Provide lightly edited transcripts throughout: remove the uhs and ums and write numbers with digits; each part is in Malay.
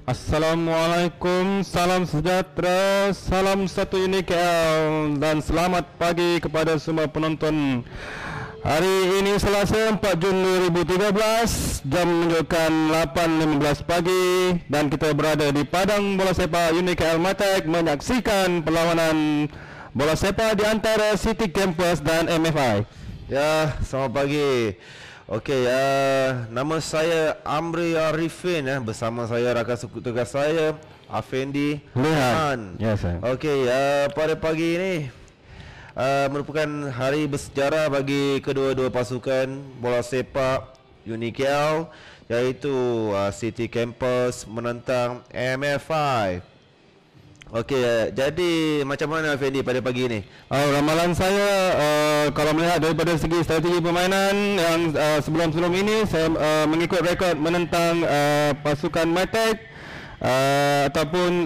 Assalamualaikum, salam sejahtera, salam satu unik KL dan selamat pagi kepada semua penonton. Hari ini Selasa 4 Jun 2013, jam menunjukkan 8.15 pagi dan kita berada di Padang Bola Sepak Unik KL Matek menyaksikan perlawanan bola sepak di antara City Campus dan MFI. Ya, selamat pagi. Okey, nama saya Amri Arifin, bersama saya rakan tugas saya Afendi Lehan. Ya, saya. Okey, pada pagi ini merupakan hari bersejarah bagi kedua-dua pasukan bola sepak UNIKL, iaitu City Campus menentang MFI. Okey, jadi macam mana Fendi pada pagi ini? Ramalan saya kalau melihat daripada segi strategi permainan yang sebelum-sebelum ini saya mengikut rekod menentang pasukan Matek ataupun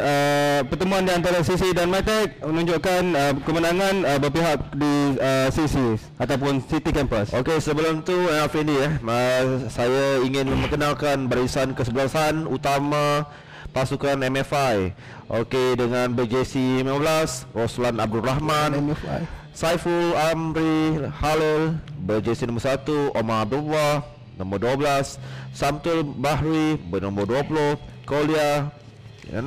pertemuan di antara Sisi dan Matek menunjukkan kemenangan berpihak di Sisi ataupun City Campus. Okey, sebelum tu Fendi saya ingin memperkenalkan barisan kesebelasan utama pasukan MFI. Okey, dengan berjersey 15 Roslan Abdul Rahman, Saiful Amri Halil, berjersey nombor 1 Omar Abdullah, nombor 12 Samtul Bahri, bernombor 20 Kolia 16,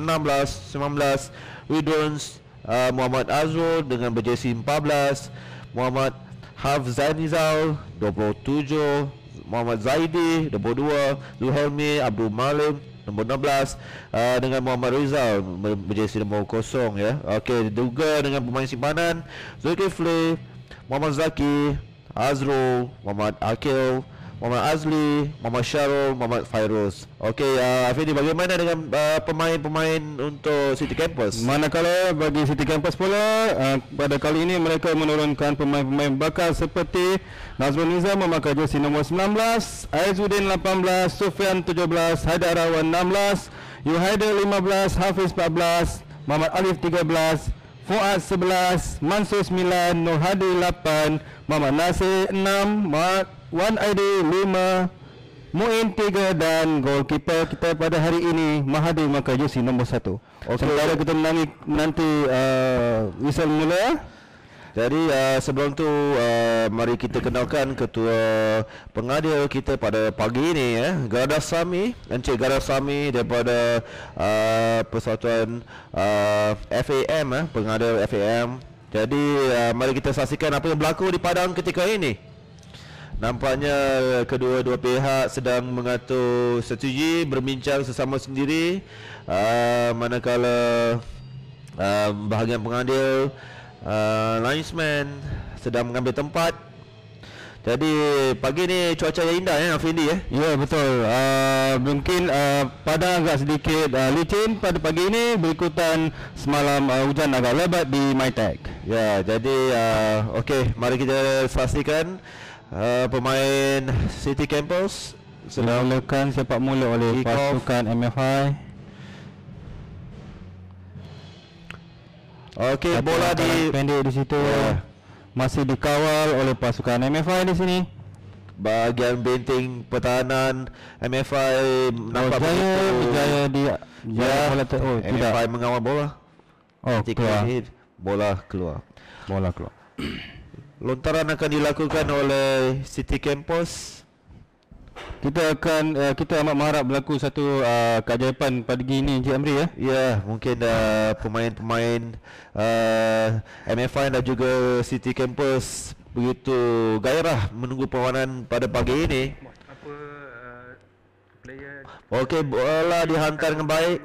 19 Ridwans Muhammad Azrul dengan berjersey 14, Muhammad Hafzanizal 27, Muhammad Zaidi 22, Zulhelmi Abdul Malim nombor 16 dengan Muhammad Rizal berjersey nombor 0 ya. Okey, juga dengan pemain simpanan Zulkifli, Muhammad Zaki, Azrul, Muhammad Akil, Muhammad Azli, Muhammad Syarul, Muhammad Fairuz. Okey, Afidi, bagaimana dengan pemain-pemain untuk City Campus? Manakala bagi City Campus pula pada kali ini mereka menurunkan pemain-pemain bakal seperti Nazrul Nizam memakai jersey nombor 19, Aizuddin 18, Sufyan 17, Haidar Rawan 16, Yuhaider 15, Hafiz 14, Muhammad Alif 13, Fuad 11, Mansur 9, Nur Hadi 8, Muhammad Nasir 6, Wan Aidi 5, Muin 3 dan goalkeeper kita pada hari ini Mahathir memakai jersey nombor 1. Sementara kita menanti whistle mula. Jadi sebelum tu mari kita kenalkan ketua pengadil kita pada pagi ini Gardas Sami, Encik Gardas Sami daripada Persatuan FAM, pengadil FAM. Jadi mari kita saksikan apa yang berlaku di padang ketika ini. Nampaknya kedua-dua pihak sedang mengatur strategi, berbincang sesama sendiri, manakala bahagian pengadil linesman sedang mengambil tempat. Jadi pagi ni cuaca yang indah Afindi Ya, betul. Mungkin padang agak sedikit licin pada pagi ini berikutan semalam hujan agak lebat di Matek. Ya, jadi okey, mari kita saksikan pemain City Campus sedang mulakan sepak mula oleh pasukan MFI. Okey, bola di pendek di situ. Masih dikawal oleh pasukan MFI di sini. Bahagian benteng pertahanan MFI nampak berjaya di bola MFI mengawal bola. Keluar. Bola keluar. Bola keluar. Lontaran akan dilakukan oleh City Campus. Kita amat mengharap berlaku satu keajaiban pagi ini Encik Amri Ya, mungkin pemain-pemain MFI dan juga City Campus begitu gairah menunggu perlawanan pada pagi ini. Okey, bola dihantar dengan baik.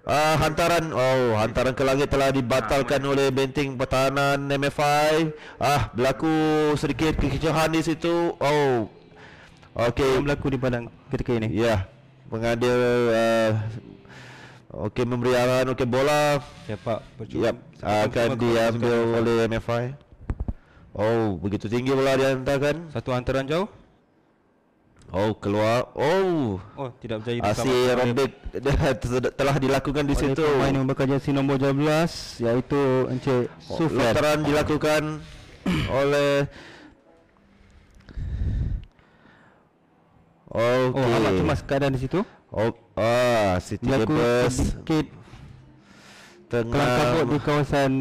Hantaran ke langit telah dibatalkan oleh benteng pertahanan MFI. Berlaku sedikit kekecohan di situ. Okey, berlaku di padang ketika ini. Ya, pengadil okey memberi arahan. Okey, bola sepak akan diambil oleh MFI. Begitu tinggi bola dihantarkan. Satu hantaran jauh. Keluar. Tidak berjaya aksi robek telah dilakukan di situ. Pemain yang berkerja jersey nombor 12 iaitu Encik Sufyan. Lontaran dilakukan oleh amat cemas keadaan di situ. City Berlaku Campus sedikit kelam kabut tengah. di kawasan.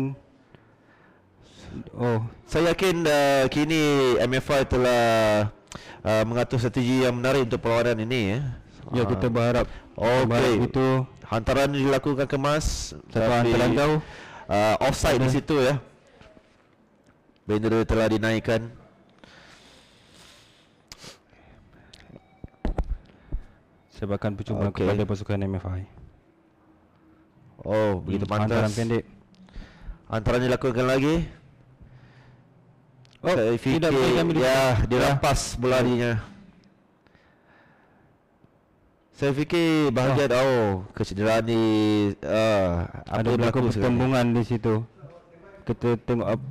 Saya yakin kini MFI telah mengatur strategi yang menarik untuk perlawanan ini ya. Ya, kita berharap. Okey. Itu Hantaran dilakukan kemas, satu hantaran jauh. offside di situ ya. Bendera telah dinaikkan. Sebakan percuma kepada pasukan MFI. Begitu Hantaran pantas. pendek. Hantaran dilakukan lagi. Saya fikir tidak boleh ambil dia lepas bolanya. Saya fikir bahagian kecederaan ni Ada berlaku pertembungan di situ. Kita tengok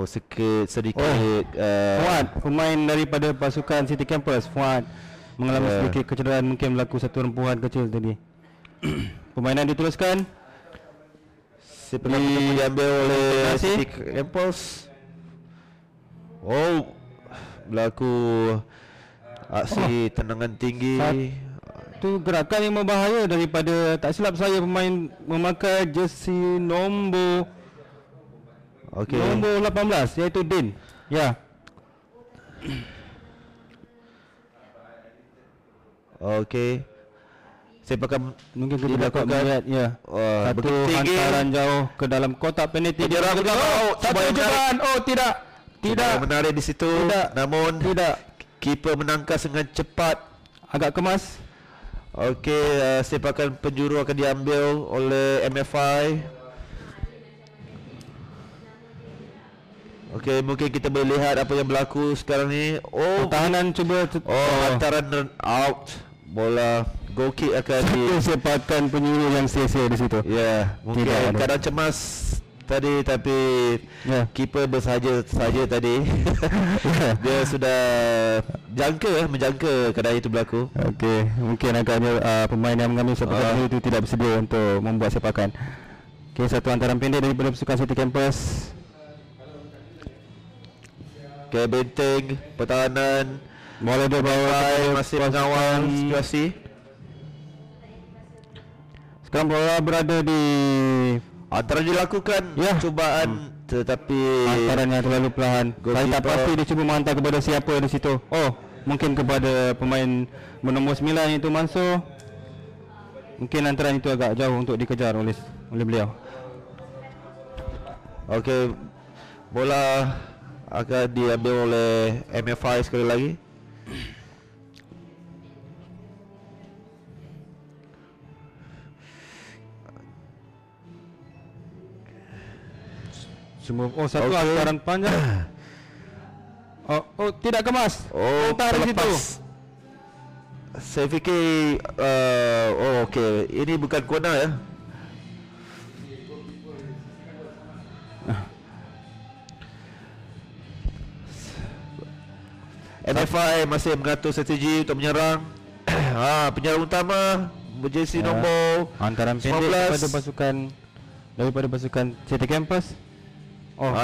sedikit Fuad, pemain daripada pasukan City Campus, Fuad mengalami sedikit kecederaan, mungkin berlaku satu rempuhan kecil tadi. Permainan diteruskan. Seperti diambil oleh City Campus. Berlaku aksi tendangan tinggi. Satu gerakan yang berbahaya daripada, tak silap saya, pemain memakai jersey nombor 18 iaitu Din. Ya. Okey. Sepakan Mungkin kita dapat melihat satu hantaran jauh ke dalam kotak penalti. Dia ragu satu cubaan. Tidak menarik di situ. Namun keeper menangkas dengan cepat. Agak kemas. Okey, sepakan penjuru akan diambil oleh MFI. Okey, mungkin kita boleh lihat apa yang berlaku sekarang ni. Pertahanan cuba hantaran run out. Bola goal kick akan sepakan penjuru yang sia-sia di situ. Ya, mungkin keadaan cemas tadi, tapi keeper bersahaja tadi. Dia sudah menjangka keadaan itu berlaku. Okey, mungkin agaknya pemain yang mengambil sepakan itu tidak bersedia untuk membuat sepakan. Okey, satu hantaran pendek daripada pasukan City Campus. Okey, benteng pertahanan bola dibawa masih mengawal situasi. Sekarang bola berada di antara dilakukan cubaan, tetapi hantaran yang terlalu perlahan. Saya tak pasti dia cuba menghantar kepada siapa di situ. Mungkin kepada pemain bernombor 9 iaitu Mansur. Mungkin hantaran itu agak jauh untuk dikejar oleh beliau. Okey, bola akan diambil oleh MFI sekali lagi. Semua satu hantaran panjang. Tidak kemas. Tarik situ. Saya fikir okey, ini bukan corner ya. MFI masih mengatur strategi untuk menyerang. Penyerang utama berjersey nombor hantaran pendek daripada pasukan City Campus.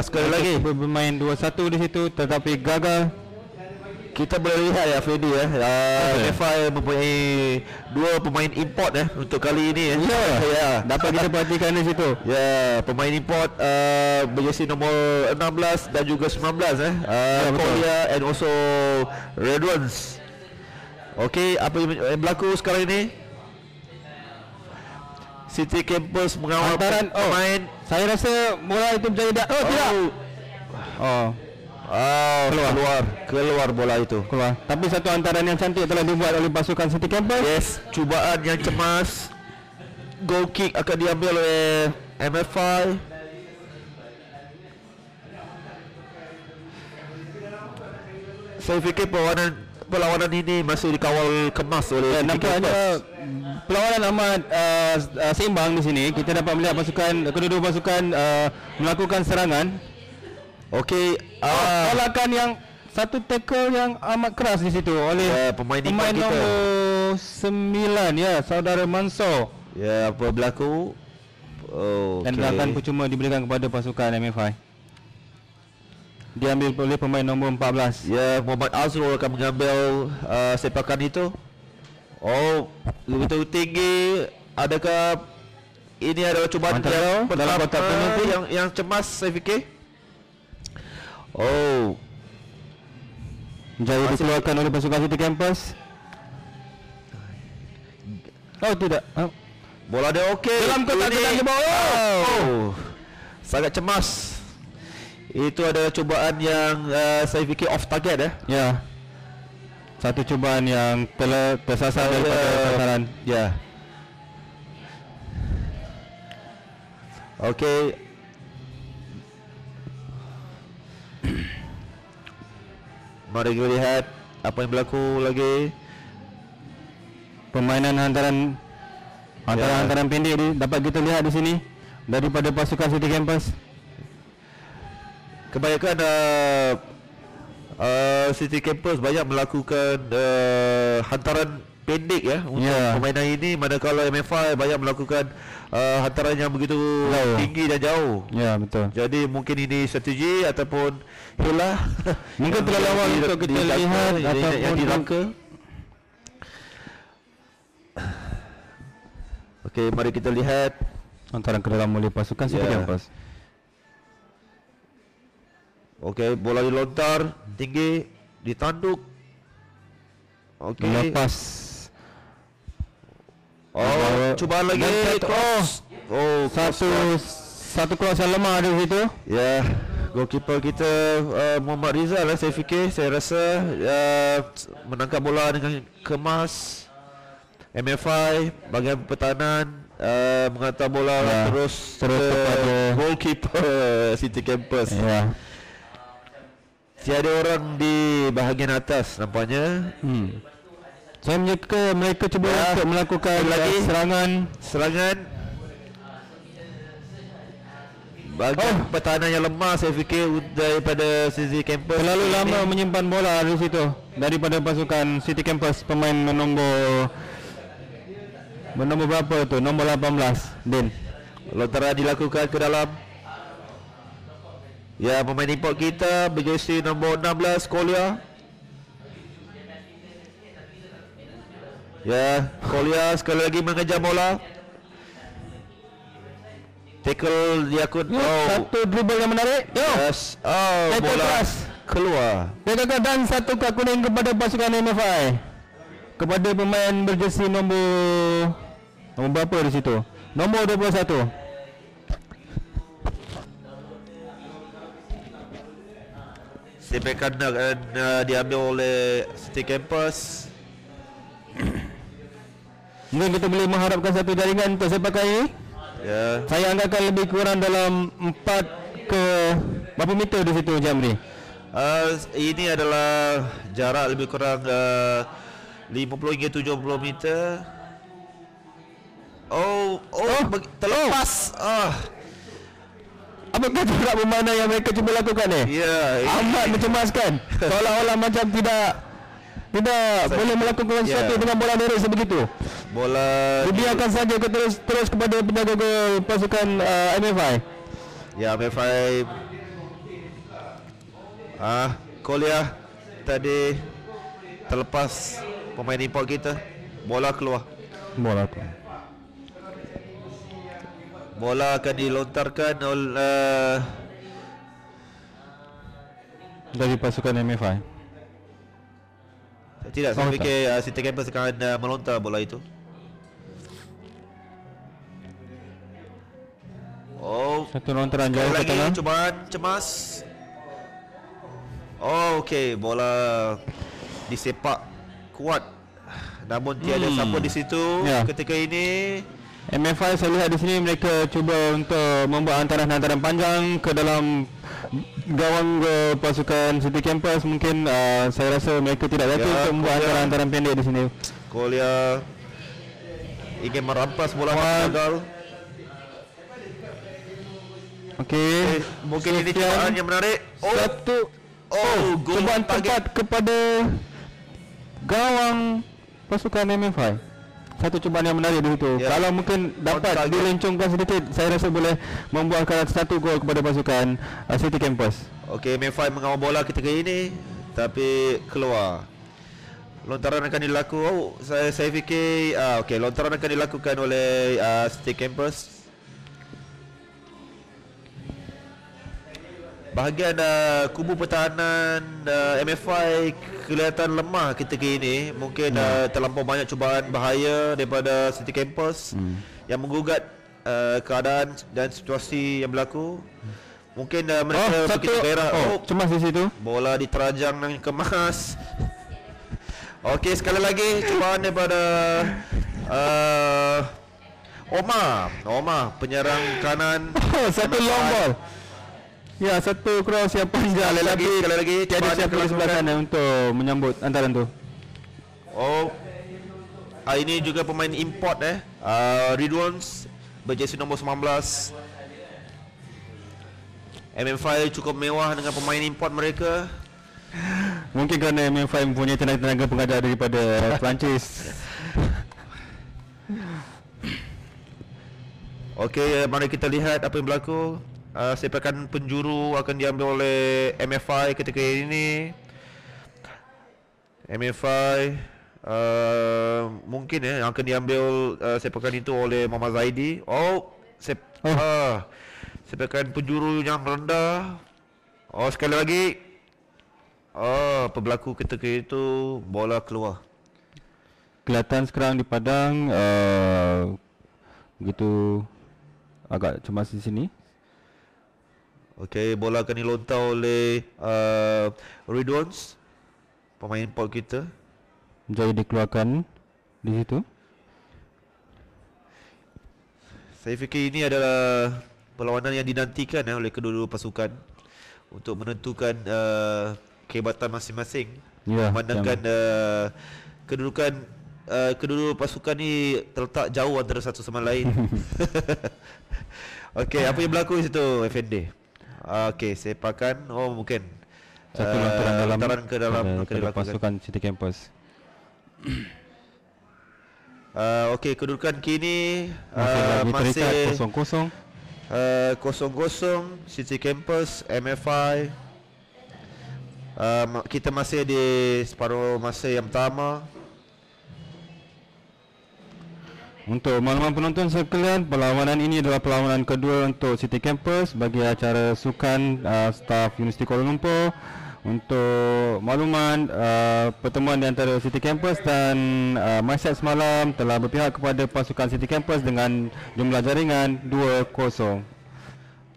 Sekali lagi bermain 2-1 di situ tetapi gagal. Kita boleh lihat ya Freddy MFI mempunyai dua pemain import untuk kali ini dapat kita perhatikan di situ. Pemain import berjersey nombor 16 dan juga 19 Korea and also Red Ones. Okey, apa yang berlaku sekarang ini? City Campus mengawal pemain. Saya rasa bola itu berjaya tidak. Tidak. Keluar bola itu. Keluar. Tapi satu hantaran yang cantik telah dibuat oleh pasukan City Campus. Yes, cubaan yang cemas. Goal kick akan diambil oleh MFI. Saya fikir perlawanan ini masih dikawal kemas oleh nampaknya perlawanan amat seimbang di sini. Kita dapat melihat kedua-dua pasukan melakukan serangan. Okey, tolakan yang satu tackle yang amat keras di situ oleh pemain nombor 9 saudara Mansur. Apa berlaku? Dan akan percuma diberikan kepada pasukan MFI. Diambil oleh pemain nombor 14. Muhammad Azrul akan mengambil sepakan itu. Oh, betul tinggi. Adakah ini adalah cubaan yang dalam kotak penalti yang cemas saya fikir? Oh, Jaya dikeluarkan oleh pasukan City Campus. Oh tidak. bola dia okey. Dalam kotak penalti bawah. Oh, sangat cemas. Itu adalah cubaan yang saya fikir off target Ya. Satu cubaan yang tersasar daripada sasaran. Ya. Okey. Mari kita lihat apa yang berlaku lagi. Permainan hantaran pendek ni dapat kita lihat di sini daripada pasukan City Campus. Kebanyakan City Campus banyak melakukan hantaran pendek untuk permainan ini, manakala MFI banyak melakukan hantaran yang begitu tinggi dan jauh. Ya, betul. Jadi mungkin ini strategi ataupun hilah. Mungkin terlalu awal untuk kita lihat ataupun yang dirangka. Okey, mari kita lihat hantaran ke dalam oleh pasukan City Campus. Okey, bola dilontar tinggi, ditanduk. Okey. Lepas. Oh, cubaan lagi. Cross. Oh, satu cross yang lemah di situ. Ya, goalkeeper kita Muhammad Rizal saya rasa menangkap bola dengan kemas. MFI bahagian pertahanan menghantar bola terus kepada goalkeeper City Campus. Ya. Tiada orang di bahagian atas nampaknya. Saya menyangka mereka cuba untuk melakukan lagi serangan. Bahagian pertahanan yang lemah saya fikir daripada City Campus. Terlalu lama menyimpan bola di situ daripada pasukan City Campus. Pemain nombor berapa tu? Nombor 18, Din. Lontaran dilakukan ke dalam. Ya, pemain import kita berjersey nombor 16 Kolia. Ya, Kolia sekali lagi mengejar bola. Tackle diakun. Satu dribble yang menarik. Yes. Oh, bola keluar. Tackle dan satu kad kuning kepada pasukan MFI. Kepada pemain berjersey nombor berapa di situ? Nombor 21. Sepakan diambil oleh City Campus. Mungkin kita boleh mengharapkan satu jaringan untuk sepakan ini. Ya. Saya anggapkan lebih kurang dalam 4 ke berapa meter di situ, Jamri? Ini adalah jarak lebih kurang 50 hingga 70 meter. Terlepas. Apakah jarak bermakna yang mereka cuba lakukan ni? Ya, amat mencemaskan. Seolah-olah macam tidak boleh melakukan sesuatu dengan bola direct sebegitu. Bola dibiarkan saja ke terus kepada penjaga gol pasukan MFI. Ya, MFI. Kolia tadi terlepas pemain import kita. Bola keluar. Bola akan dilontarkan oleh dari pasukan MFI. Tidak, saya fikir City Campus akan melontar bola itu. Satu lontaran jauh ke tengah. Cubaan cemas. Okey, bola disepak kuat. Namun tiada siapa di situ ketika ini. MFI saya lihat di sini mereka cuba untuk membuat hantaran panjang ke dalam gawang pasukan City Campus. Mungkin saya rasa mereka tidak reti untuk membuat hantaran pendek di sini. Kolia ingin merampas bola gagal. Okey, mungkin ini cubaan yang menarik. Cubaan tepat kepada gawang pasukan MFI. Satu cubaan yang menarik di situ. Kalau mungkin dapat dilencongkan sedikit, saya rasa boleh membuahkan satu gol kepada pasukan City Campus. Okey, MFI mengawal bola ketika ini tapi keluar. lontaran akan dilakukan. Saya fikir okey, lontaran akan dilakukan oleh City Campus. Bahagian kubu pertahanan MFI kelihatan lemah ketika ini. Mungkin terlampau banyak cubaan bahaya daripada City Campus yang menggugat keadaan dan situasi yang berlaku. Mungkin mereka begitu gairah. Cemas di situ. Bola diterajang dan kemas. Okey, sekali lagi cubaan daripada Omar penyerang kanan. Satu long ball. Ya, satu cross yang panjang. Sekali lagi tiada siapa di sebelah sana untuk menyambut antaran tu. Ini juga pemain import Ridwans berjersey nombor 19. MFI cukup mewah dengan pemain import mereka. Mungkin kerana MFI mempunyai tenaga pengajar daripada Perancis. Okey, mari kita lihat apa yang berlaku. Sepakan penjuru akan diambil oleh MFI ketika ini. MFI mungkin akan diambil sepakan itu oleh Muhammad Zaidi. Sepakan penjuru yang rendah. Sekali lagi. Apa berlaku ketika itu? Bola keluar. Kelihatan sekarang di padang begitu agak cemas di sini. Okey, bola akan dilontar oleh Ridwans, pemain import kita. Jadi dikeluarkan di situ. Saya fikir ini adalah perlawanan yang dinantikan oleh kedua-dua pasukan untuk menentukan kehebatan masing-masing. Ya, Memandangkan kedudukan kedua-dua pasukan ni terletak jauh antara satu sama lain. Okey, apa yang berlaku di situ, FND? Okey, sepakan. Mungkin satu lontaran ke dalam kepada pasukan City Campus. Okey, kedudukan kini masih 0-0. 0-0 City Campus MFI. Kita masih di separuh masa yang pertama. Untuk makluman penonton sekalian, perlawanan ini adalah perlawanan kedua untuk City Campus bagi acara sukan staf Universiti Kuala Lumpur. Untuk makluman, pertemuan di antara City Campus dan MySet semalam telah berpihak kepada pasukan City Campus dengan jumlah jaringan 2-0.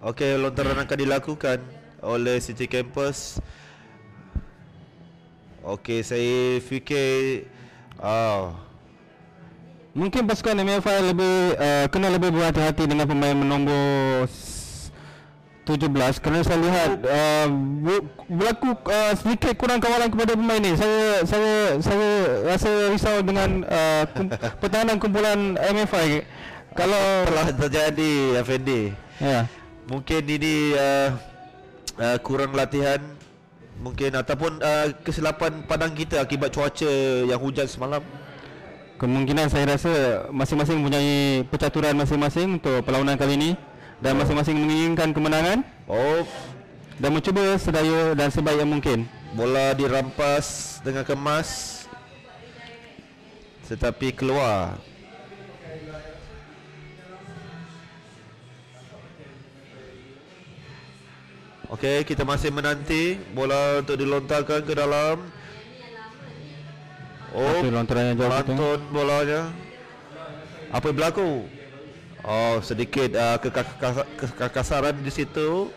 Okey, lontaran akan dilakukan oleh City Campus. Okey, saya fikir mungkin pasukan MFI kena lebih berhati-hati dengan pemain nombor 17 kerana saya lihat berlaku sedikit kurang kawalan kepada pemain ni. Saya rasa risau dengan pertahanan kumpulan MFI. Kalau telah terjadi FND. Ya. Mungkin ini kurang latihan mungkin ataupun kesilapan padang kita akibat cuaca yang hujan semalam. Kemungkinan saya rasa masing-masing mempunyai percaturan masing-masing untuk perlawanan kali ini dan masing-masing menginginkan kemenangan dan mencuba sedaya dan sebaik yang mungkin. Bola dirampas dengan kemas tetapi keluar. Okey, kita masih menanti bola untuk dilontarkan ke dalam. Lontaran yang jauh itu. Mantun bolanya. Apa yang berlaku? Sedikit kekasaran di situ.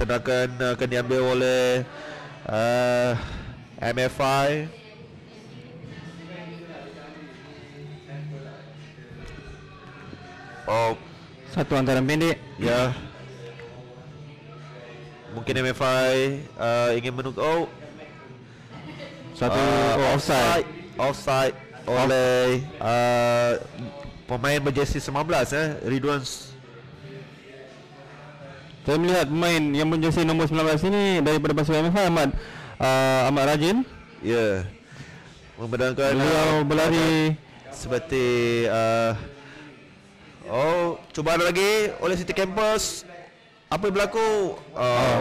Tendangan akan diambil oleh MFI. Satu antaran pendek. Ya. Mungkin MFI ingin menunggu. Satu offside oleh pemain berjersey 19 Ridwans. Saya melihat pemain yang berjersey nombor 19 ini daripada pasukan MFI Ahmad Rajin. Ya. Memandangkan beliau berlari seperti cubaan lagi oleh City Campus. Apa yang berlaku?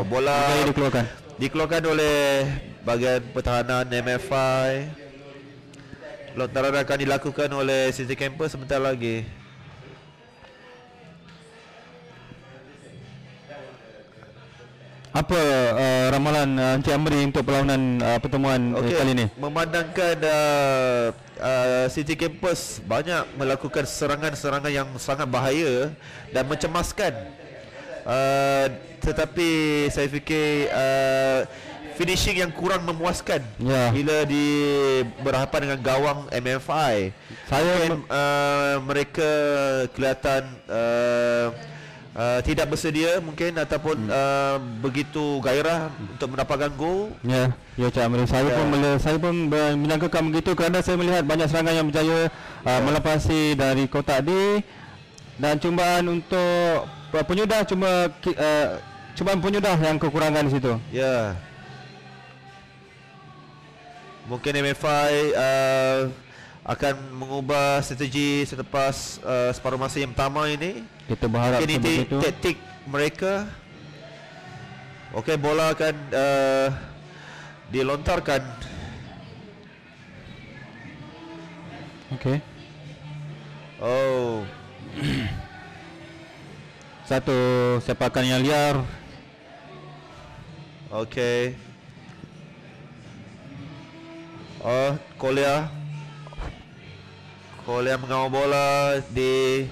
Bola dikeluarkan. dikeluarkan oleh bahagian pertahanan MFI. Lontaran akan dilakukan oleh City Campus sebentar lagi. Apa ramalan Encik Amri untuk perlawanan pertemuan kali ini? Memandangkan City Campus banyak melakukan serangan-serangan yang sangat bahaya dan mencemaskan. Tetapi saya fikir finishing yang kurang memuaskan bila berhadapan dengan gawang MFI. Mereka kelihatan tidak bersedia mungkin ataupun begitu gairah untuk mendapatkan gol. Ya, Cik Amri. Saya pun menyangkakan begitu kerana saya melihat banyak serangan yang berjaya melepasi dari kotak D, dan cubaan untuk penyudah cubaan penyudah yang kekurangan di situ. Ya. Mungkin MFI akan mengubah strategi selepas separuh masa yang pertama ini. Kita berharap seperti itu. Taktik mereka. Okey, bola akan dilontarkan. Okey. Oh. Satu sepakan yang liar. Okey. Kolia mengawal bola di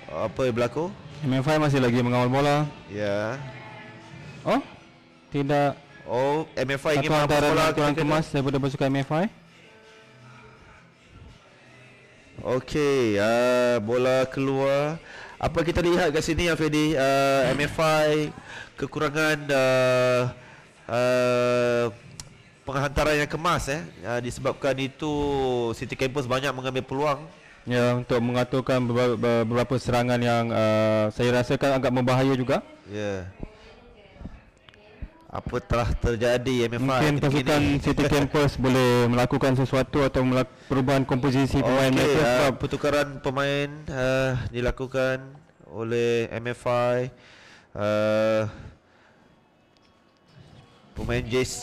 apa yang berlaku? MFI masih lagi mengawal bola. Ya. Oh? Tidak. Oh, MFI ingin mengawal bola kurang kemas daripada pasukan MFI. Okey, bola keluar. Apa kita lihat kat sini Afedi, MFI kekurangan penghantaran yang kemas disebabkan itu City Campus banyak mengambil peluang untuk mengaturkan beberapa serangan yang saya rasakan agak membahaya juga. Ya. Apa telah terjadi MFI? Mungkin pasukan City Campus boleh melakukan sesuatu atau perubahan komposisi pemain mereka. Pertukaran pemain dilakukan oleh MFI. Pemain JC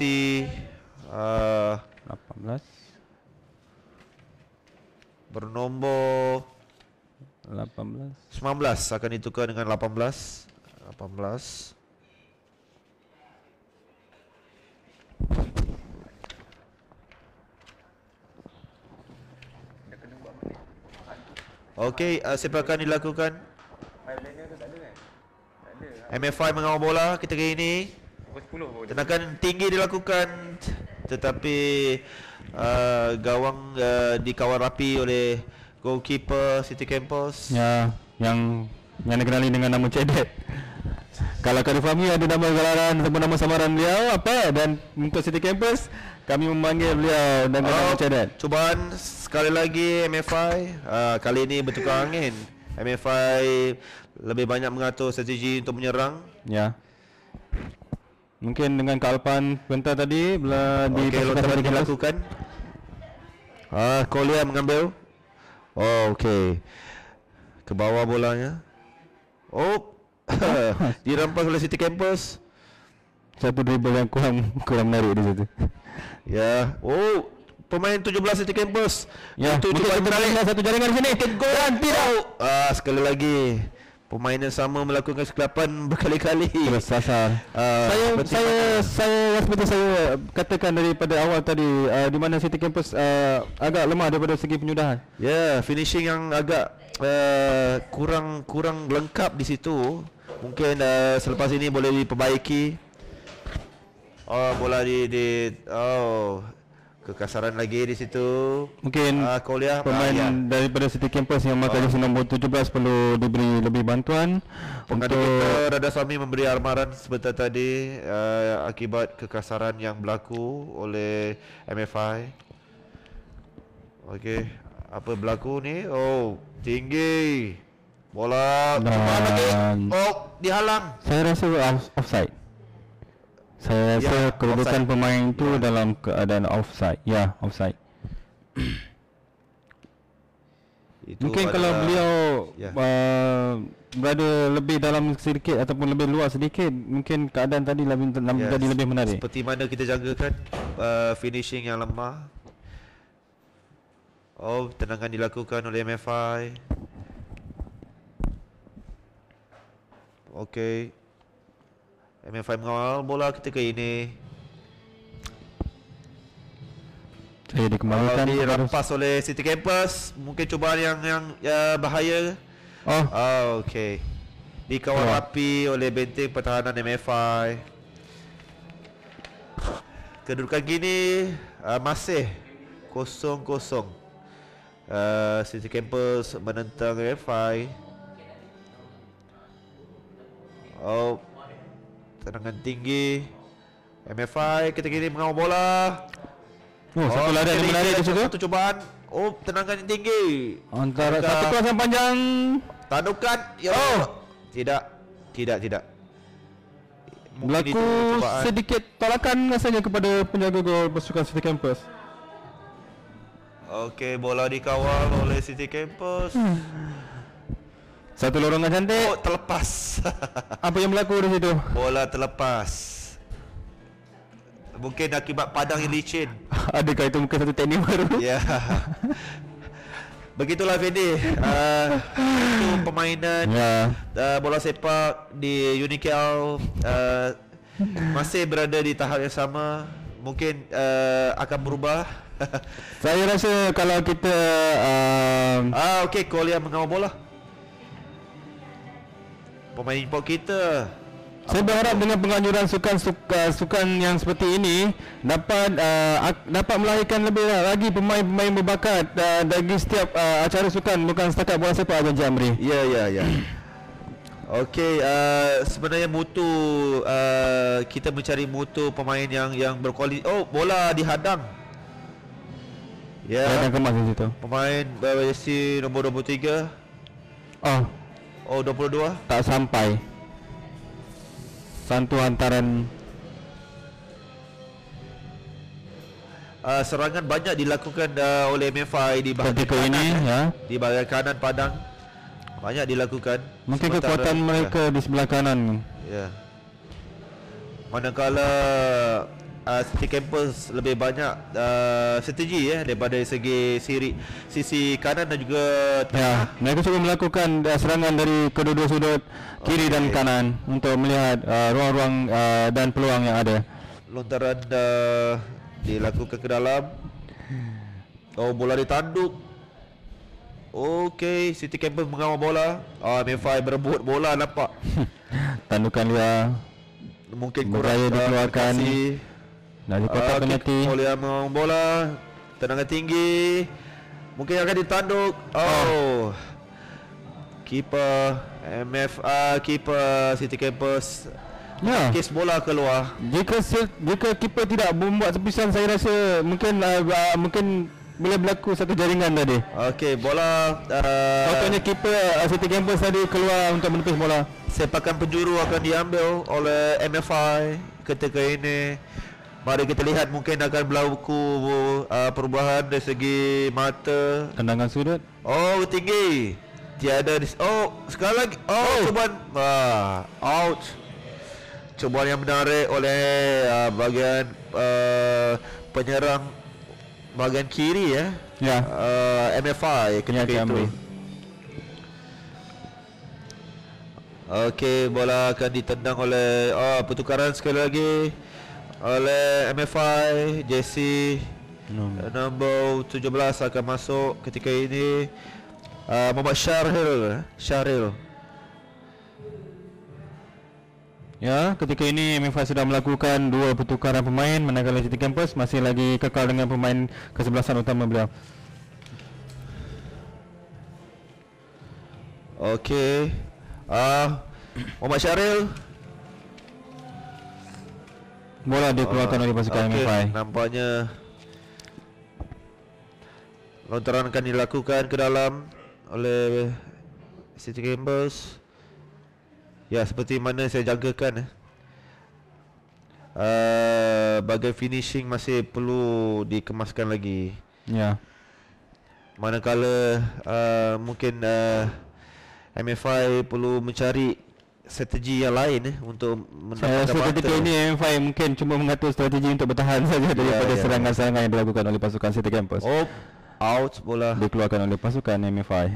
18 bernombor 19 akan ditukar dengan 18. Okey, sepakan dilakukan. MFI mengawal bola ketika ini. Tenakan tinggi dilakukan, tetapi gawang dikawal rapi oleh goalkeeper City Campus. Ya, yang dikenali dengan nama Cedet. Kalau kami fahami ada nama gelaran ataupun nama samaran beliau apa, dan untuk City Campus kami memanggil beliau dengan nama Cedet. Cubaan sekali lagi MFI, kali ini bertukar angin. MFI lebih banyak mengatur strategi untuk menyerang. Ya. Mungkin dengan kealpan bentar tadi lontaran dilakukan. Kolia mengambil. Oh, okey. Ke bawah bolanya. Oh. Dirampas oleh City Campus. Satu dribble yang kurang menarik di situ. Ya. Oh, pemain 17 City Campus. Ya, itu cuba menarik satu jaringan di sini. Gol tidak. Sekali lagi. Pemain yang sama melakukan kesilapan berkali-kali. Terus sasar. Saya seperti saya katakan daripada awal tadi, di mana City Campus agak lemah daripada segi penyudahan. Ya, finishing yang agak kurang lengkap di situ. Mungkin selepas ini boleh diperbaiki. Bola kekasaran lagi di situ. Mungkin Kolia pemain daripada City Campus yang memakai jersey nombor 17 perlu diberi lebih bantuan. Pengadil kita Rada Sami memberi amaran sebentar tadi akibat kekasaran yang berlaku oleh MFI. Okey, apa berlaku ni? Oh, tinggi. Bola dihalang. Saya rasa offside. Saya rasa kedudukan pemain itu dalam keadaan offside. Ya, offside. Itu mungkin kalau beliau ya. berada lebih dalam sedikit ataupun lebih luas sedikit, mungkin keadaan tadi jadi lebih menarik. Seperti mana kita jagakan finishing yang lemah. Oh, tendangan dilakukan oleh MFI. Okey. MFI mengawal bola ketika ini. Saya dikembalikan dirampas oleh City Campus. Mungkin cubaan yang bahaya. Okey. Dikawal rapi oleh benteng pertahanan MFI. Kedudukan gini masih 0-0. City Campus menentang MFI. Oh, tendangan tinggi. MFI ketika ini mengawal bola. Satu larian yang menarik di situ. Satu cubaan. Oh, tendangan yang tinggi. Antara satu kelasan panjang. Tandukan. Tidak. Berlaku sedikit tolakan rasanya kepada penjaga gol pasukan City Campus. Okey, bola dikawal oleh City Campus. Satu lorongan cantik. Oh, terlepas. Apa yang berlaku di situ? Bola terlepas. Mungkin akibat padang yang licin. Adakah itu mungkin satu teknik baru? Ya. Begitulah Fendi. Itu permainan bola sepak di UNICAL masih berada di tahap yang sama. Mungkin akan berubah. Saya rasa kalau kita okey, Kolia mengawal bola. Pemain import kita. Saya berharap dengan penganjuran sukan yang seperti ini dapat melahirkan lebih lagi pemain-pemain berbakat dari setiap acara sukan, bukan setakat bola sepak Abang Jamri. Ya. Okey, sebenarnya mutu kita mencari mutu pemain yang berkualiti. Oh, bola dihadang. Ya. Hadang kemas di situ. Pemain jersey nombor 23. Oh, 22. Tak sampai. Satu hantaran. Serangan banyak dilakukan oleh MFI di bahagian kanan ini, ya. Di bahagian kanan padang banyak dilakukan. Mungkin kekuatan mereka di sebelah kanan. Ya. Manakala City Campus lebih banyak strategi daripada sisi kanan dan juga tengah. Mereka cuba melakukan serangan dari kedua-dua sudut kiri dan kanan untuk melihat ruang-ruang dan peluang yang ada. Lontaran dilakukan ke dalam. Oh, bola ditanduk. Okey, City Campus mengawal bola. MFI berebut bola nampak. Tandukan dia. Mungkin kurang dikeluarkan. Dari kotak penalti. Oleh mengawal bola. Tendangan tinggi. Mungkin akan ditanduk. Keeper keeper City Campus kes bola keluar. Jika keeper tidak membuat tepisan, saya rasa mungkin boleh berlaku satu jaringan tadi. Okey, bola contohnya keeper City Campus tadi keluar untuk menepis bola. Sepakan penjuru akan diambil oleh MFI ketika ini. Mari kita lihat, mungkin akan berlaku perubahan dari segi mata. Tendangan sudut. Oh, tinggi. Tiada sekali lagi. Cubaan out. Cubaan yang menarik oleh bahagian penyerang bahagian kiri MFI ketika itu. Okey, bola akan ditendang oleh pertukaran sekali lagi oleh MFI. Jersey nombor 17 akan masuk ketika ini. Muhammad Syahril. Ya, ketika ini MFI sudah melakukan dua pertukaran pemain, manakala City Campus masih lagi kekal dengan pemain kesebelasan utama beliau. Okey. Muhammad Syahril. Bola dikeluarkan oleh pasukan MFI. Nampaknya lontaran akan dilakukan ke dalam oleh City Campus. Ya, seperti mana saya jangkakan. Bahagian finishing masih perlu dikemaskan lagi. Ya. manakala mungkin MFI perlu mencari strategi yang lain untuk Saya rasa ketika ini MFI mungkin cuma mengatur strategi untuk bertahan saja daripada serangan-serangan yang dilakukan oleh pasukan City Campus. Oh, out bola Dikeluarkan oleh pasukan MFI.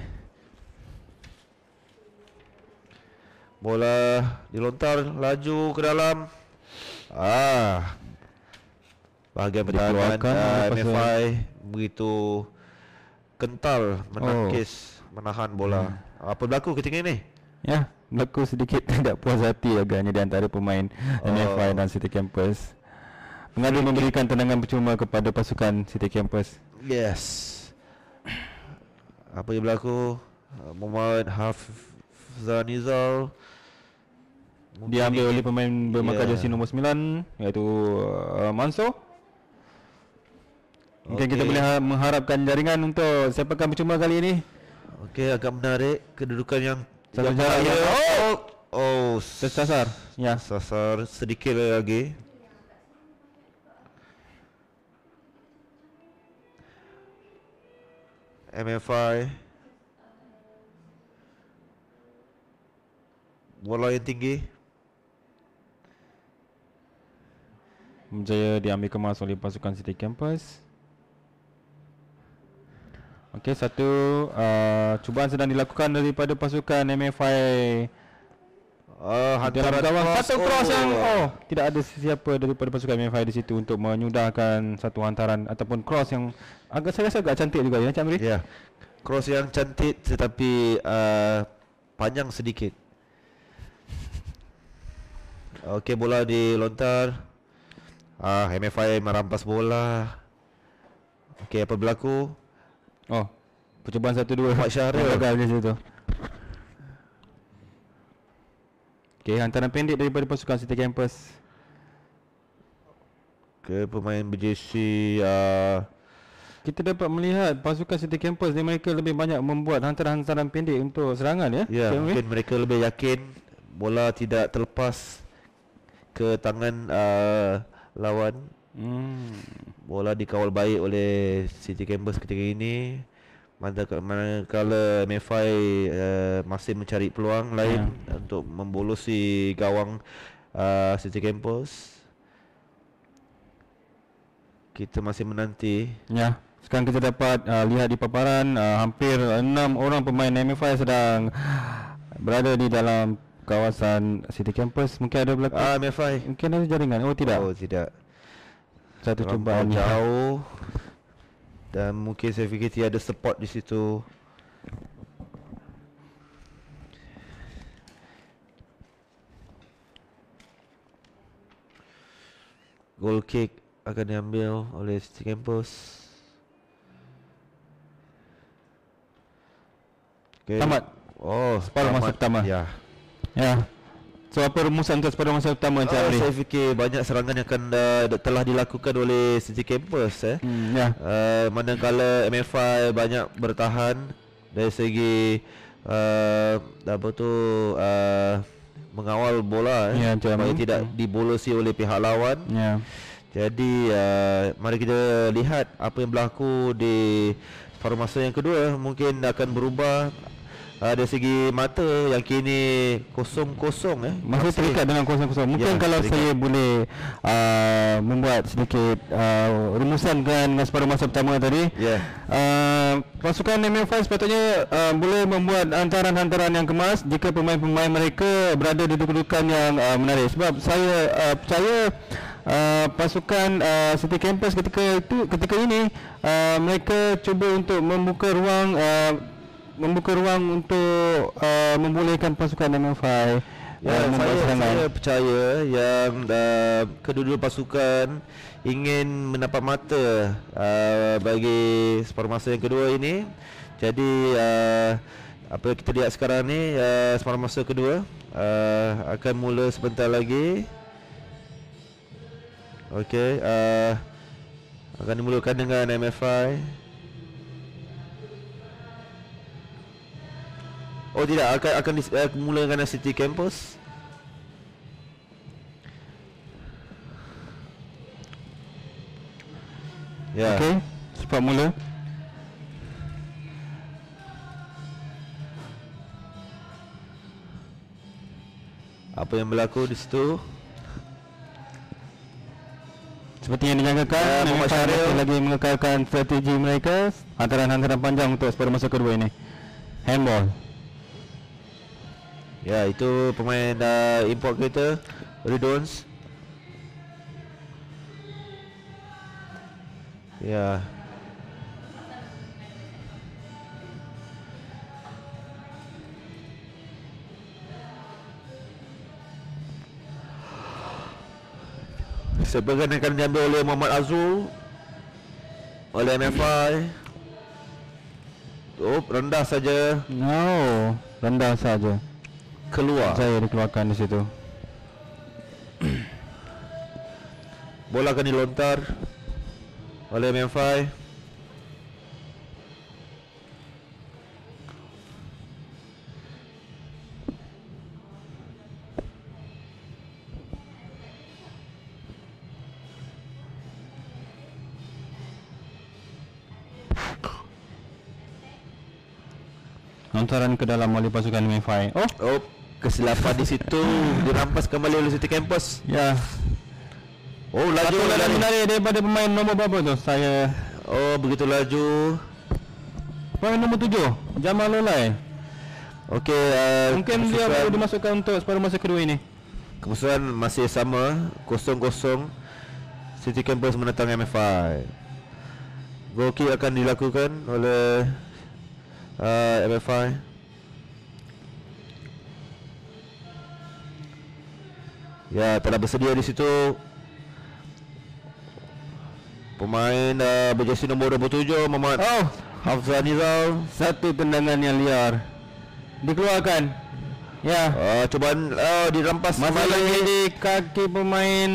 Bola dilontar laju ke dalam. Bahagian pertahanan MFI begitu kental menangkis, menahan bola. Apa berlaku ketika ini? Ya, berlaku sedikit tidak puas hati agaknya di antara pemain MFI dan City Campus. Mengadu memberikan tendangan percuma kepada pasukan City Campus. Yes. Apa yang berlaku? Muhammad Hafzanizal diambil oleh pemain bermarkah jersey nombor 9 iaitu Mansur. Mungkin kita boleh mengharapkan jaringan untuk sepakan percuma kali ini. Okey, agak menarik kedudukan yang satu jarak tersasar. Ya, sasar sedikit lagi. MFI bola yang tinggi berjaya diambil kemas oleh pasukan City Campus. Okey, satu cubaan sedang dilakukan daripada pasukan MFI. Hantaran satu cross yang tidak ada sesiapa daripada pasukan MFI di situ untuk menyudahkan satu hantaran ataupun cross yang saya rasa agak cantik juga ya, Cik Amri. Ya. Cross yang cantik tetapi panjang sedikit. Okey, bola dilontar. MFI merampas bola. Okey, apa berlaku? Percubaan 1-2 Muhammad Syahril gagal di situ. Okey, hantaran pendek daripada pasukan City Campus ke pemain berjersey kita dapat melihat pasukan City Campus ni mereka lebih banyak membuat hantaran-hantaran pendek untuk serangan ya. Ya, mungkin mereka lebih yakin bola tidak terlepas ke tangan lawan. Bola dikawal baik oleh City Campus ketika ini. Manakala MFI masih mencari peluang lain untuk membolosi gawang City Campus. Kita masih menanti. Ya, sekarang kita dapat lihat di paparan hampir 6 orang pemain MFI sedang berada di dalam kawasan City Campus. Mungkin ada belakang MFI. Mungkin ada jaringan. Oh tidak. Satu cubaan jauh. Dan mungkin saya fikir tiada support di situ. Goal kick akan diambil oleh City Campus. Tamat. Separuh masa pertama. Ya. So apa rumusan untuk separuh masa pertama, Encik Amri? Saya fikir banyak serangan yang akan telah dilakukan oleh City Campus manakala MFI banyak bertahan dari segi mengawal bola supaya tidak dibolosi oleh pihak lawan. Jadi mari kita lihat apa yang berlaku di separuh masa yang kedua. Mungkin akan berubah dari segi mata yang kini kosong-kosong masih terikat dengan kosong-kosong. Mungkin kalau terikat. Saya boleh membuat sedikit rumusan dengan separuh masa pertama tadi. Pasukan MFI sepatutnya boleh membuat hantaran-hantaran yang kemas jika pemain-pemain mereka berada di kedudukan yang menarik. Sebab saya percaya pasukan City Campus ketika ini mereka cuba untuk membuka ruang untuk membolehkan pasukan MFI saya percaya yang kedua-dua pasukan ingin mendapat mata bagi separuh masa yang kedua ini. Jadi apa yang kita lihat sekarang ni, separuh masa kedua akan mula sebentar lagi. Okey, akan dimulakan dengan MFI. Oh tidak, akan dimulakan dengan City Campus. Okey, cepat mula. Apa yang berlaku di situ? Seperti yang dijangkakan, Muhammad Syaril masih lagi mengekalkan strategi mereka. Hantaran-hantaran panjang untuk pada masa kedua ini. Handball. Ya, itu pemain import kita, Ridons. Ya. Sebagian akan diambil oleh Muhammad Azul oleh MFI. Oh, rendah saja. No, rendah saja. Keluar. Saya dikeluarkan di situ. Bola akan dilontar oleh MFI. Lontaran ke dalam oleh pasukan MFI. Oh, kesilapan di situ. Dirampas kembali oleh City Campus. Ya. Oh, laju Satu lari. menarik daripada pemain nombor berapa tu? Saya Oh, begitu laju. pemain nombor 7, Jamal Lolai. Okey, Mungkin dia baru dimasukkan untuk separuh masa kedua ini. keputusan masih sama, 0-0. City Campus menentang MFI. Goal kick akan dilakukan oleh MFI. Ya, telah bersedia di situ pemain berjersey nombor 27 Muhammad Hafzan Nizal. Satu tendangan yang liar dikeluarkan. Ya. Cubaan dirampas Masalah di kaki pemain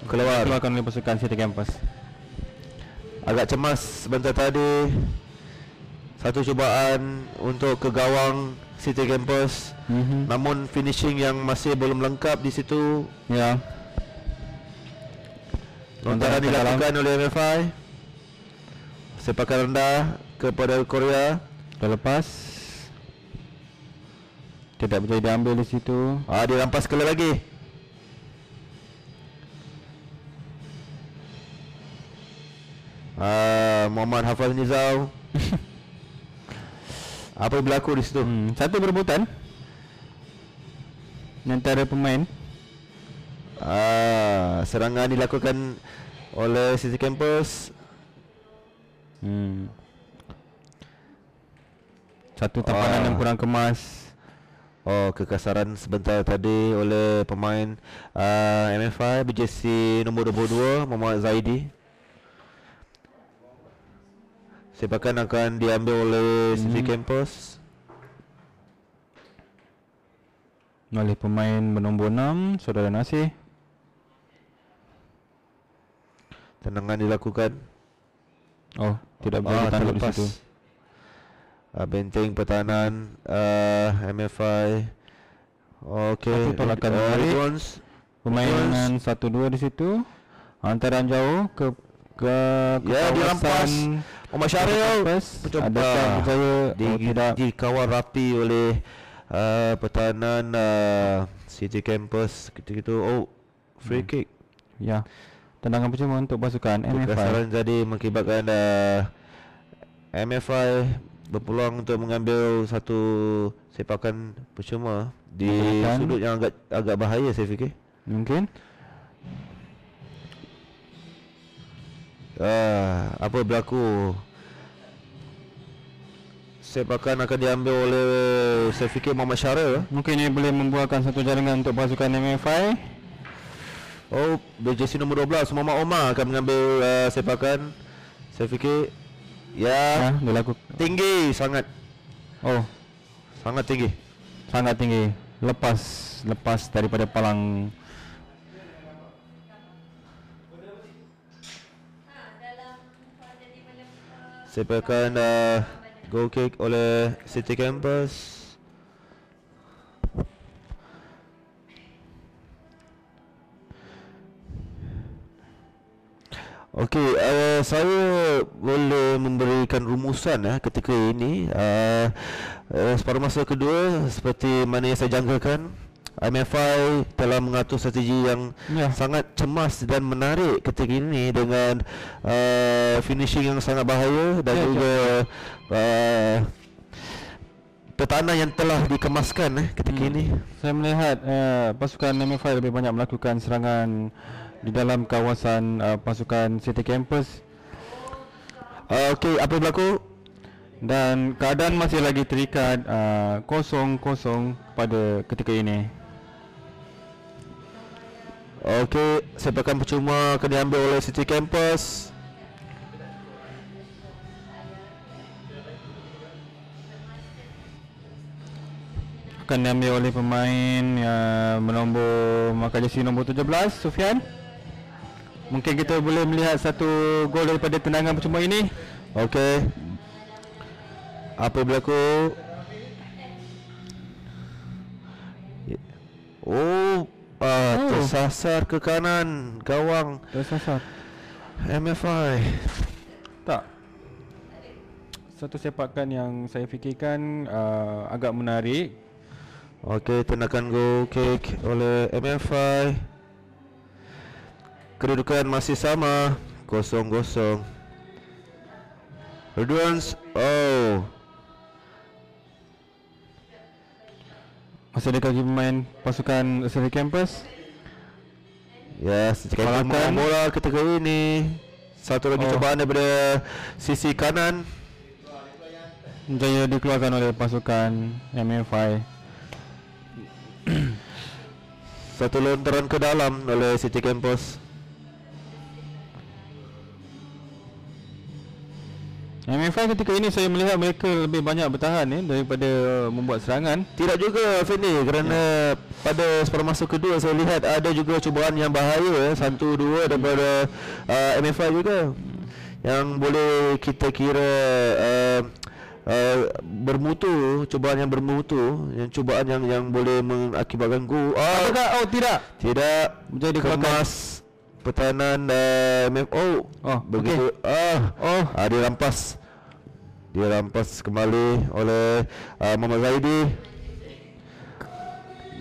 keluar. dikeluarkan oleh pasukan City Campus. Agak cemas sebentar tadi. Satu cubaan untuk ke gawang City Campus. Namun finishing yang masih belum lengkap di situ. Ya. Lontaran dilakukan oleh MFI. Sepakan rendah kepada Korea. Dah lepas. Tidak boleh diambil di situ. Dirampas sekali lagi. Muhammad Hafaz Nizal. Apa yang berlaku di situ? Satu perebutan antara pemain. Serangan dilakukan oleh City Campus. Satu tampanan yang kurang kemas. Kekasaran sebentar tadi oleh pemain MFI berjersey nombor 22 Muhammad Zaidi. Sepakan akan diambil oleh City Campus oleh pemain bernombor 6 Saudara Nasir. Tendangan dilakukan. Tidak boleh ditangkap di situ. Benteng pertahanan MFI. Okey. Satu tolakan menarik. Permainan 1-2 di situ. Hantaran jauh ke dirampas Muhammad Syaril. Adakah berjaya? Tidak. Dikawal rapi oleh pertahanan City Campus ketika itu. Free kick. Ya. Tendangan percuma untuk pasukan MFI. Kekasaran jadi mengakibatkan MFI berpeluang untuk mengambil satu sepakan percuma di sudut yang agak bahaya saya fikir. Mungkin. Apa berlaku? Sepakan akan diambil oleh saya fikir Muhammad Syaril. Mungkin ini boleh membuahkan satu jaringan untuk pasukan MFI. Berjersey nombor 12 Muhammad Omar akan mengambil sepakan. Saya fikir berlaku tinggi sangat. Sangat tinggi. Sangat tinggi. Lepas daripada palang. Sepakan goal kick oleh City Campus. Okey, saya boleh memberikan rumusan ketika ini Separuh masa kedua, seperti mana yang saya jangkakan, MFI telah mengatur strategi yang sangat cemas dan menarik ketika ini dengan finishing yang sangat bahaya dan juga pertahanan yang telah dikemaskan ketika ini. Saya melihat pasukan MFI lebih banyak melakukan serangan di dalam kawasan pasukan City Campus. Okey, apa yang berlaku? Dan keadaan masih lagi terikat 0-0 pada ketika ini. Okey, sepakan percuma akan diambil oleh City Campus. Akan diambil oleh pemain yang memakai jersey nombor 17, Sufian. Mungkin kita boleh melihat satu gol daripada tendangan percuma ini. Okey. Apa berlaku? Tersasar ke kanan gawang. Tersasar MFI. tak. Satu sepakan yang saya fikirkan agak menarik. Okey, tendakan goal kick oleh MFI. Kedudukan masih sama, 0-0. Redwans, Masih ada lagi pemain pasukan City Campus. ya, sedikit bola ketika ini. Satu lagi cobaan daripada sisi kanan. Jaya dikeluarkan oleh pasukan MFI. Satu lontaran ke dalam oleh City Campus. MFI ketika ini saya melihat mereka lebih banyak bertahan daripada membuat serangan. Tidak juga Fendi, kerana pada separuh masa kedua saya lihat ada juga cubaan yang bahaya 1-2 daripada MFI juga yang boleh kita kira bermutu, cubaan yang bermutu, yang cubaan yang boleh mengakibatkan gol. Tidak menjadi kemas pertahanan begitu. Dirampas kembali oleh Muhammad Zaidi.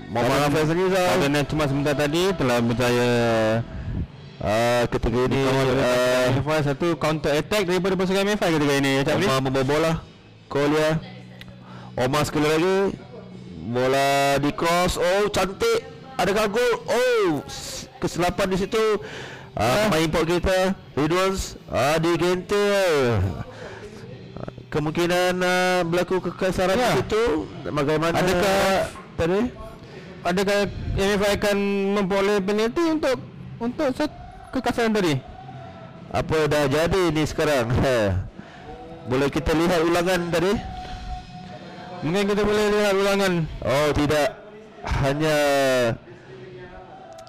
Muhammad Hafiz Nizam Dan cuma sebentar tadi telah berjaya ketika ini MFI satu counter attack daripada pasukan MFI ketika ini. Omar membawa bola. Kolia. Omar sekali lagi. Bola di cross. Cantik. Adakah gol? Kesilapan di situ. Pemain import kita Ridwans di Gentil. Kemungkinan berlaku kekasaran di situ. Bagaimana? Adakah MFI akan memperoleh penalti untuk kekasaran tadi? Apa dah jadi ni sekarang? Boleh kita lihat ulangan tadi? Mungkin kita boleh lihat ulangan. Tidak. Hanya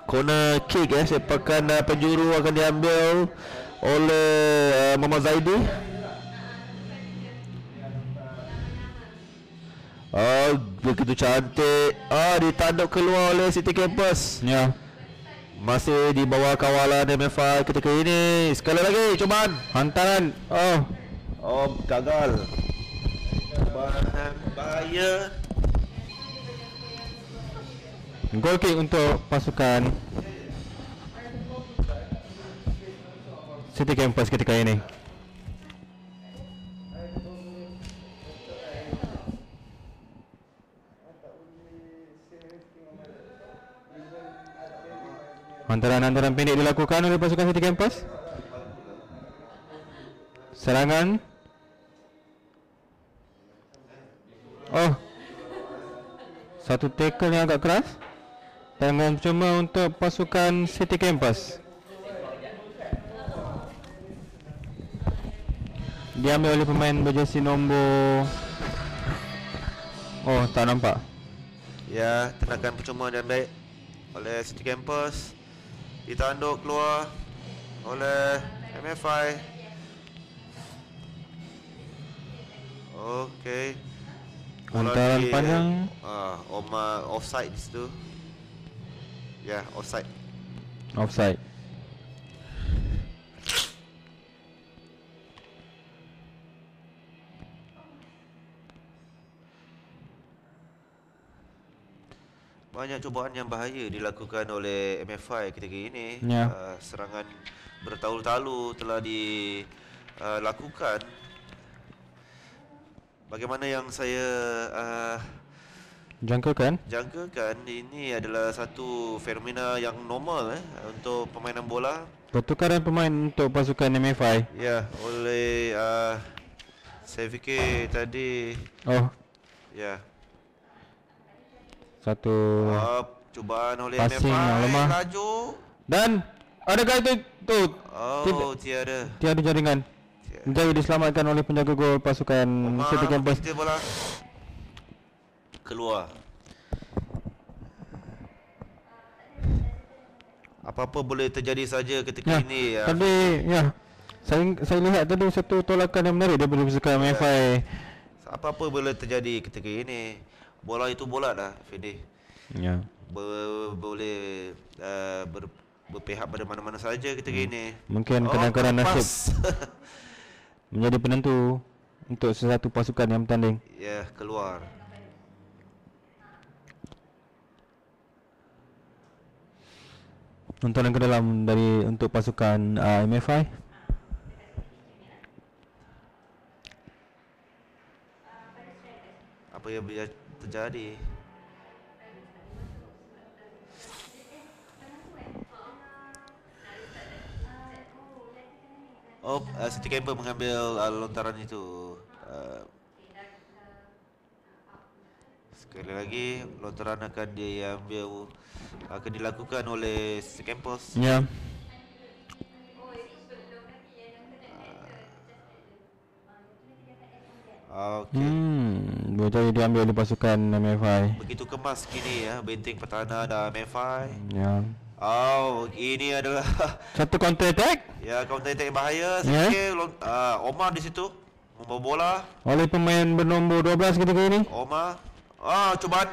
corner kick sepakan penjuru akan diambil oleh Muhammad Zaidi. Begitu cantik. Ditanduk keluar oleh City Campus. Ya. Masih di bawah kawalan MFI ketika ini. Sekali lagi cubaan Hantaran. Gagal. Cubaan bahaya. Goal kick untuk pasukan City Campus ketika ini. Hantaran pendek dilakukan oleh pasukan City Campus. Serangan. Satu tackle yang agak keras. Tangan cuma untuk pasukan City Campus. Diambil oleh pemain berjersey nombor tak nampak. Ya, tendakan percuma diambil oleh City Campus. Ditanduk keluar oleh MFI. Okey. Hantaran panjang. Omar offside di situ. Ya, offside. Offside. banyak cubaan yang bahaya dilakukan oleh MFI ketika ini. Ya. Serangan bertalu-talu telah dilakukan. Bagaimana yang saya Jangkakan? jangkakan, ini adalah satu fenomena yang normal untuk permainan bola. Pertukaran pemain untuk pasukan MFI. Ya, oleh saya fikir tadi Oh, ya. satu Cubaan oleh passing yang MFI lemah. laju. Dan adakah itu Oh, tiada. tiada jaringan. Jadi diselamatkan oleh penjaga gol pasukan City Campus. Kita bola keluar. Apa-apa boleh terjadi saja ketika ini ya. Tadi saya lihat tadi satu tolakan yang menarik daripada pasukan MFI. Apa-apa boleh terjadi ketika ini. Bola itu bola dah, Fendi. Ya. Boleh berpihak pada mana-mana saja ketika ini. Mungkin kadang-kadang lepas. nasib menjadi penentu untuk sesuatu pasukan yang bertanding. Ya, keluar. Nontonan ke dalam dari untuk pasukan MFI. Apa yang terjadi? City Campus mengambil lontaran itu. Sekali lagi, lontaran akan dilakukan oleh City Campus. Ya. Okey. Boleh diambil oleh pasukan MFI. Begitu kemas kini ya, benteng pertahanan dan MFI. Ya. Ini adalah Satu counter attack ya, counter attack bahaya. Ya. Sikit Omar di situ membawa bola. oleh pemain bernombor 12 ketika ini. Omar. Cubaan.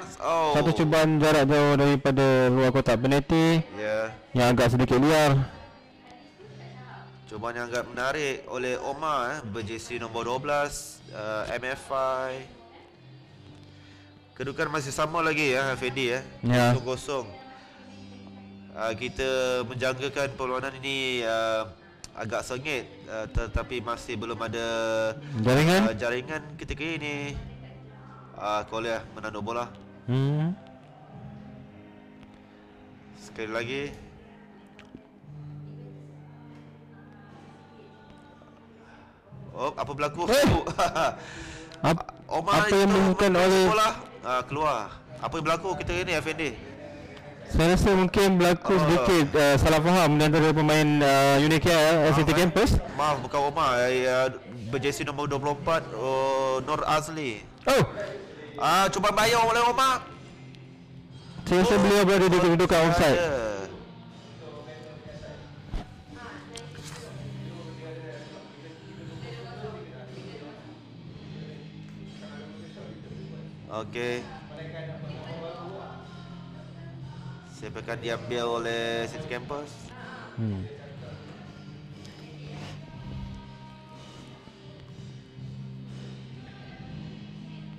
Satu cubaan jarak jauh daripada luar kotak penalti Ya. yang agak sedikit liar. Cubaan yang agak menarik oleh Omar berjersey nombor 12 MFI. Kedudukan masih sama lagi ya, Fendi ya. Ya. 0-0. Kita menjangkakan perlawanan ini agak sengit, tetapi masih belum ada jaringan ketika ini. Kolia menanduk bola. Sekali lagi. Apa berlaku? Omar apa yang dilakukan oleh bola keluar. Apa yang berlaku kita ini, Effendi? Saya rasa mungkin berlaku sedikit salah faham di antara pemain Unikia City Campus. Maaf, bukan Omar, berjersey nombor 24 Nur Azli. Cuba bayar oleh Omar. Saya rasa beliau berada di kedudukan offside. Okey. Sepakan diambil oleh City Campus.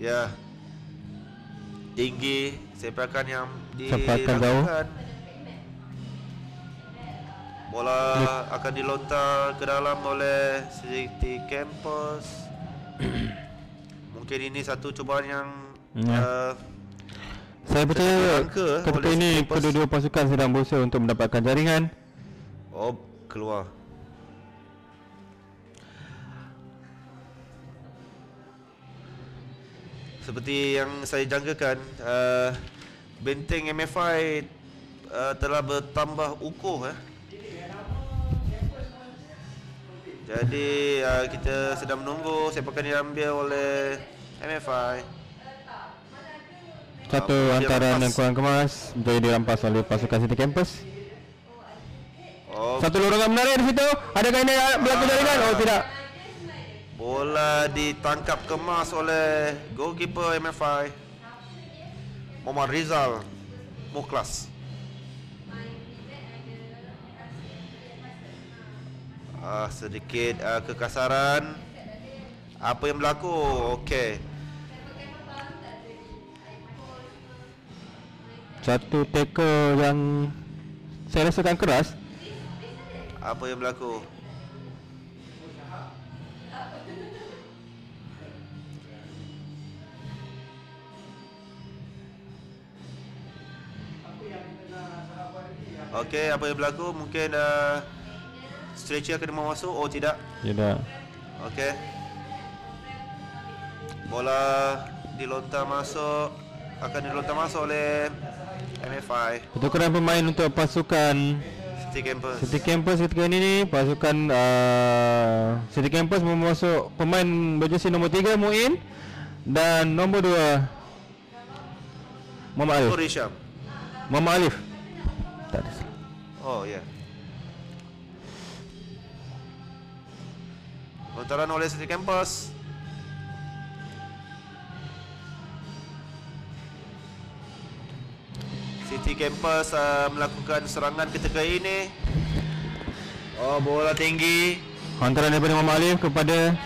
Ya. Tinggi sepakan yang dilakukan. Bola akan dilontar ke dalam oleh City Campus. Mungkin ini satu cubaan yang saya percaya ketika ini kedua-dua pasukan sedang berusaha untuk mendapatkan jaringan. Keluar. Seperti yang saya jangkakan, benteng MFI telah bertambah ukuh. Jadi kita sedang menunggu sepakan diambil oleh MFI. Satu hantaran yang kurang kemas menjadi dirampas oleh pasukan City Campus. Satu lorongan menarik di situ. Adakah ini berlaku jaringan? Tidak. Bola ditangkap kemas oleh goalkeeper MFI Muhammad Rizal Mukhlas. Sedikit kekasaran. Apa yang berlaku? Okey. Satu tackle yang saya rasakan keras. Apa yang berlaku? Okey, apa yang berlaku? Mungkin stretcher kena mau masuk. Oh tidak. Tidak. Okey. Bola dilontar masuk, akan dilontar masuk oleh MFI. Pertukaran pemain untuk pasukan City Campus. City Campus ketika ini ni pasukan City Campus memasuk pemain berjersey nombor 3 Muin dan nombor 2 Muhammad Alif. Risham. Muhammad Alif. Tak ada. Oh ya. Yeah. Lontaran oleh City Campus. City Campus melakukan serangan ketika ini. Oh, bola tinggi. Hantaran daripada Muhammad Alif kepada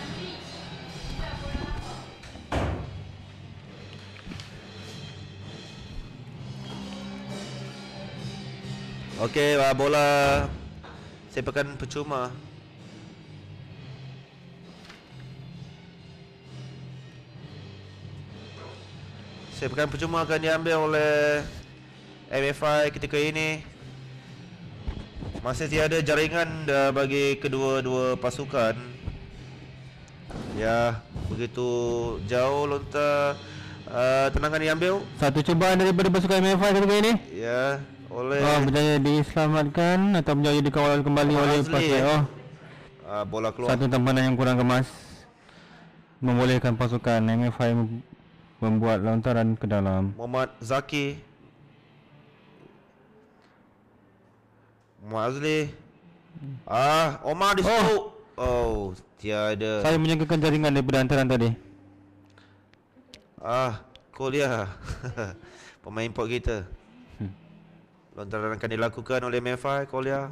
Okey, bola sepakan percuma. Sepakan percuma akan diambil oleh MFI ketika ini. Masih tiada jaringan bagi kedua-dua pasukan. Ya, begitu jauh lontar tendangan diambil. satu cubaan daripada pasukan MFI ketika ini. Ya, oleh berjaya diselamatkan atau berjaya dikawal kembali oleh pasukan. Bola keluar. Satu tempanan yang kurang kemas membolehkan pasukan MFI membuat lontaran ke dalam. Muhammad Zaki, Muhammad Azli. Omar di situ. Oh, tiada. Saya menyangkakan jaringan daripada hantaran tadi. Kuliah. Pemain import kita. Lontaran akan dilakukan oleh MFI Kuliah.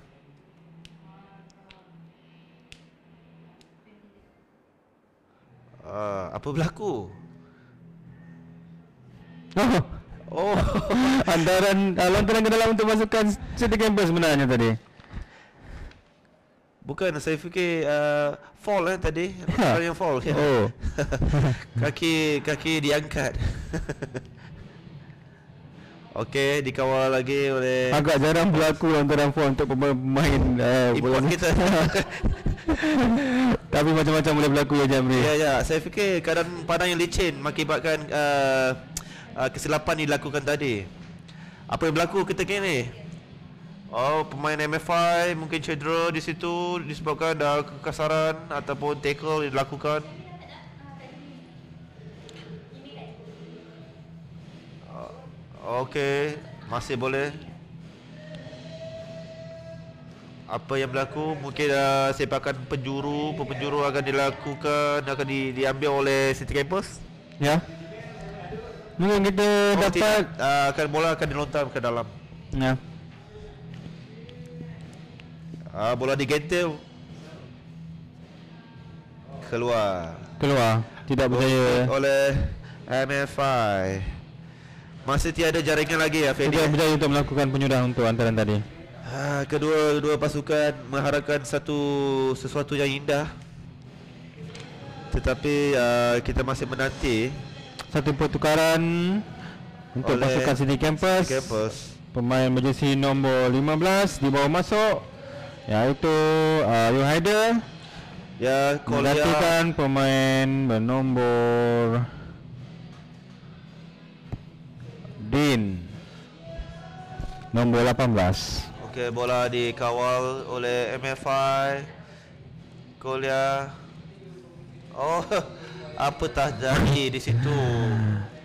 Apa berlaku? Oh, lontaran ke dalam untuk pasukan City Campus sebenarnya tadi. Bukan, saya fikir fall tadi. Lontaran yang fall. Oh. kaki diangkat. Okey, dikawal lagi oleh. Agak jarang berlaku lontaran fall untuk pemain import kita. Tapi macam-macam boleh berlaku ya Jamri. Ya, saya fikir keadaan padang yang licin mengakibatkan kesilapan dilakukan tadi. Apa yang berlaku ketika ini? Oh, pemain MFI mungkin cedera di situ disebabkan ada kekasaran ataupun tackle dilakukan. Okey, masih boleh. Apa yang berlaku? Mungkin sepakan penjuru akan dilakukan, akan diambil oleh City Campus. Ya. Mungkin kita dapat akan bola akan dilontar ke dalam. Ya. Bola digentil. Keluar. Tidak berjaya oleh MFI. Masih tiada jaringan lagi ya, Fendi. Tidak berjaya untuk melakukan penyudahan untuk hantaran tadi. Kedua pasukan mengharapkan sesuatu yang indah. Tetapi kita masih menanti satu pertukaran untuk pasukan City Campus. Pemain berjersey nombor 15 dibawa masuk, iaitu Rio Haider. Ya, menggantikan pemain bernombor Din nombor 18. Okey, bola dikawal oleh MFI Kuliah. Oh, apa terjadi di situ?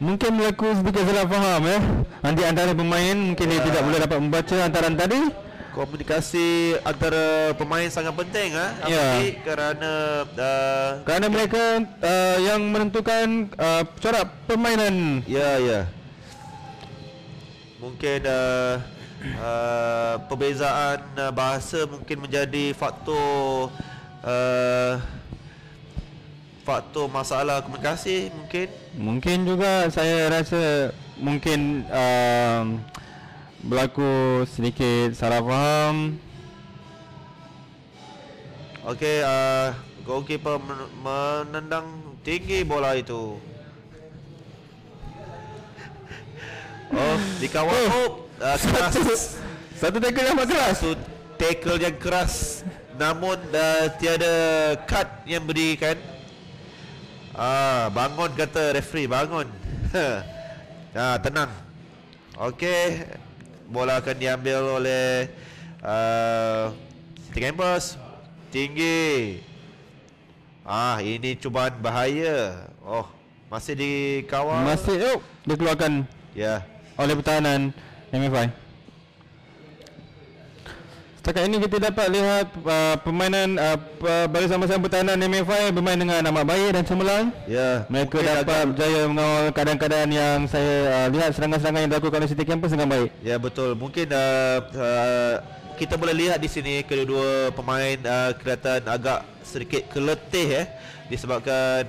Mungkin berlaku sedikit salah faham nanti antara pemain mungkin dia tidak boleh dapat membaca hantaran tadi. Komunikasi antara pemain sangat penting kerana mereka yang menentukan corak permainan. Ya. Mungkin perbezaan bahasa mungkin menjadi faktor masalah komunikasi mungkin. Mungkin juga saya rasa mungkin berlaku sedikit salah faham. Okey, goalkeeper menendang tinggi bola itu. Oh, dikawal. Keras. Satu tackle yang amat keras. Satu tackle yang keras. Namun tiada kad yang berikan. Bangun kata referee, bangun. Tenang. Okey, bola akan diambil oleh City Campus. Tinggi. Ini cubaan bahaya. Oh, masih dikawal. Masih dikeluarkan Ya. oleh pertahanan MFI. Setakat ini kita dapat lihat permainan barisan-barisan pertahanan MFI bermain dengan amat baik dan cemerlang. Ya. Mereka Mungkin dapat berjaya mengawal keadaan-keadaan yang saya lihat serangan-serangan yang dilakukan oleh City Campus dengan baik. Ya, betul. Mungkin kita boleh lihat di sini kedua-dua pemain kelihatan agak sedikit keletih disebabkan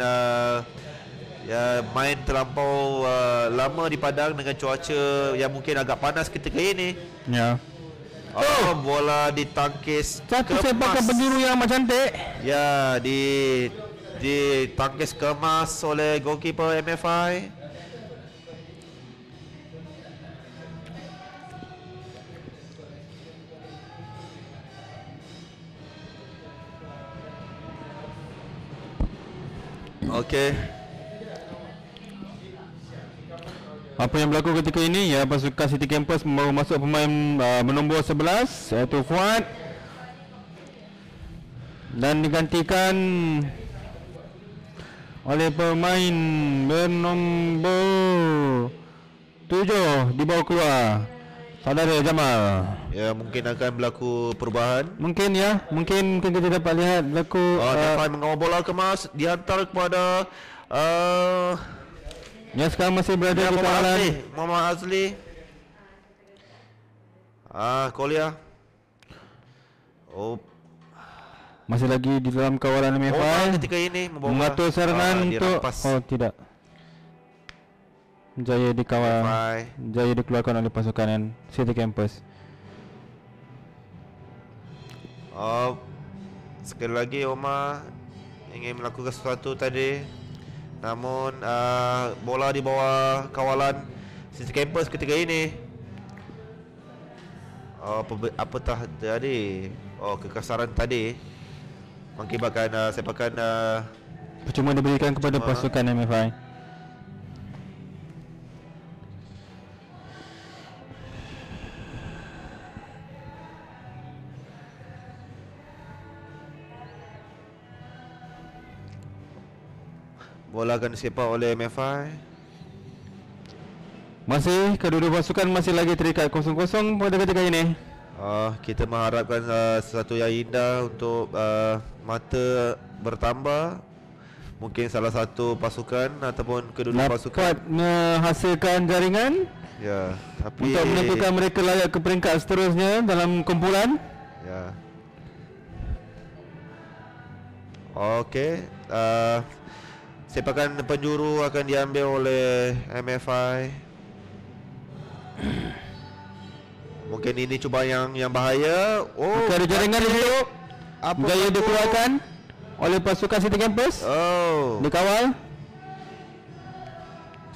main terlampau lama di padang dengan cuaca yang mungkin agak panas ketika ini. Ya. Bola ditangkis Satu sepakan penjuru yang amat cantik. Ya, ditangkis kemas oleh goalkeeper MFI. Okey. Apa yang berlaku ketika ini ya, pasukan City Campus baru masuk pemain bernombor 11 iaitu Fuad dan digantikan oleh pemain bernombor 7 dibawa keluar saudara Jamal. Ya, mungkin akan berlaku perubahan. Mungkin kita dapat lihat berlaku Dapat mengawal bola kemas dihantar kepada yang sekarang masih berada di kawalan Muhammad Azli. Kolia. masih lagi di dalam kawalan MFI. Ketika ini mengatur serangan untuk tidak. Jaya dikawal, jaya dikeluarkan oleh pasukan City Campus. Sekali lagi Omar ingin melakukan sesuatu tadi, namun bola di bawah kawalan City Campus ketika ini. Apatah tadi? Kekasaran tadi mengakibatkan sepakan percuma diberikan kepada pasukan MFI. Bola akan disepak oleh MFI. Masih kedua-dua pasukan masih lagi terikat 0-0 pada ketika ini. Kita mengharapkan sesuatu yang indah untuk mata bertambah. Mungkin salah satu pasukan ataupun kedua-dua pasukan dapat menghasilkan jaringan. Ya, tapi untuk menentukan mereka layak ke peringkat seterusnya dalam kumpulan. Ya. Okey. Sepakan penjuru akan diambil oleh MFI. Mungkin ini cubaan yang bahaya. Ada jaringan di situ. Gaya dikeluarkan oleh pasukan City Campus. Dikawal.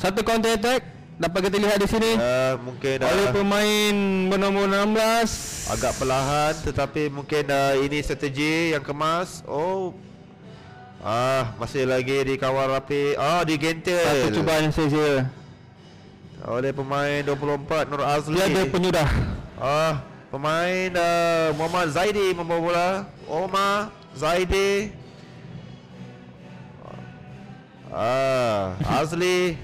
Satu counter attack dapat kita lihat di sini. Mungkin oleh pemain bernombor 16. Agak perlahan tetapi mungkin ini strategi yang kemas. Masih lagi dikawal rapi. Digentil. Satu cubaan yang sia-sia oleh pemain 24 Nur Azli. Dia ada penyudah. Pemain Muhammad Zaidi membawa bola. Omar Zaidi. Azli.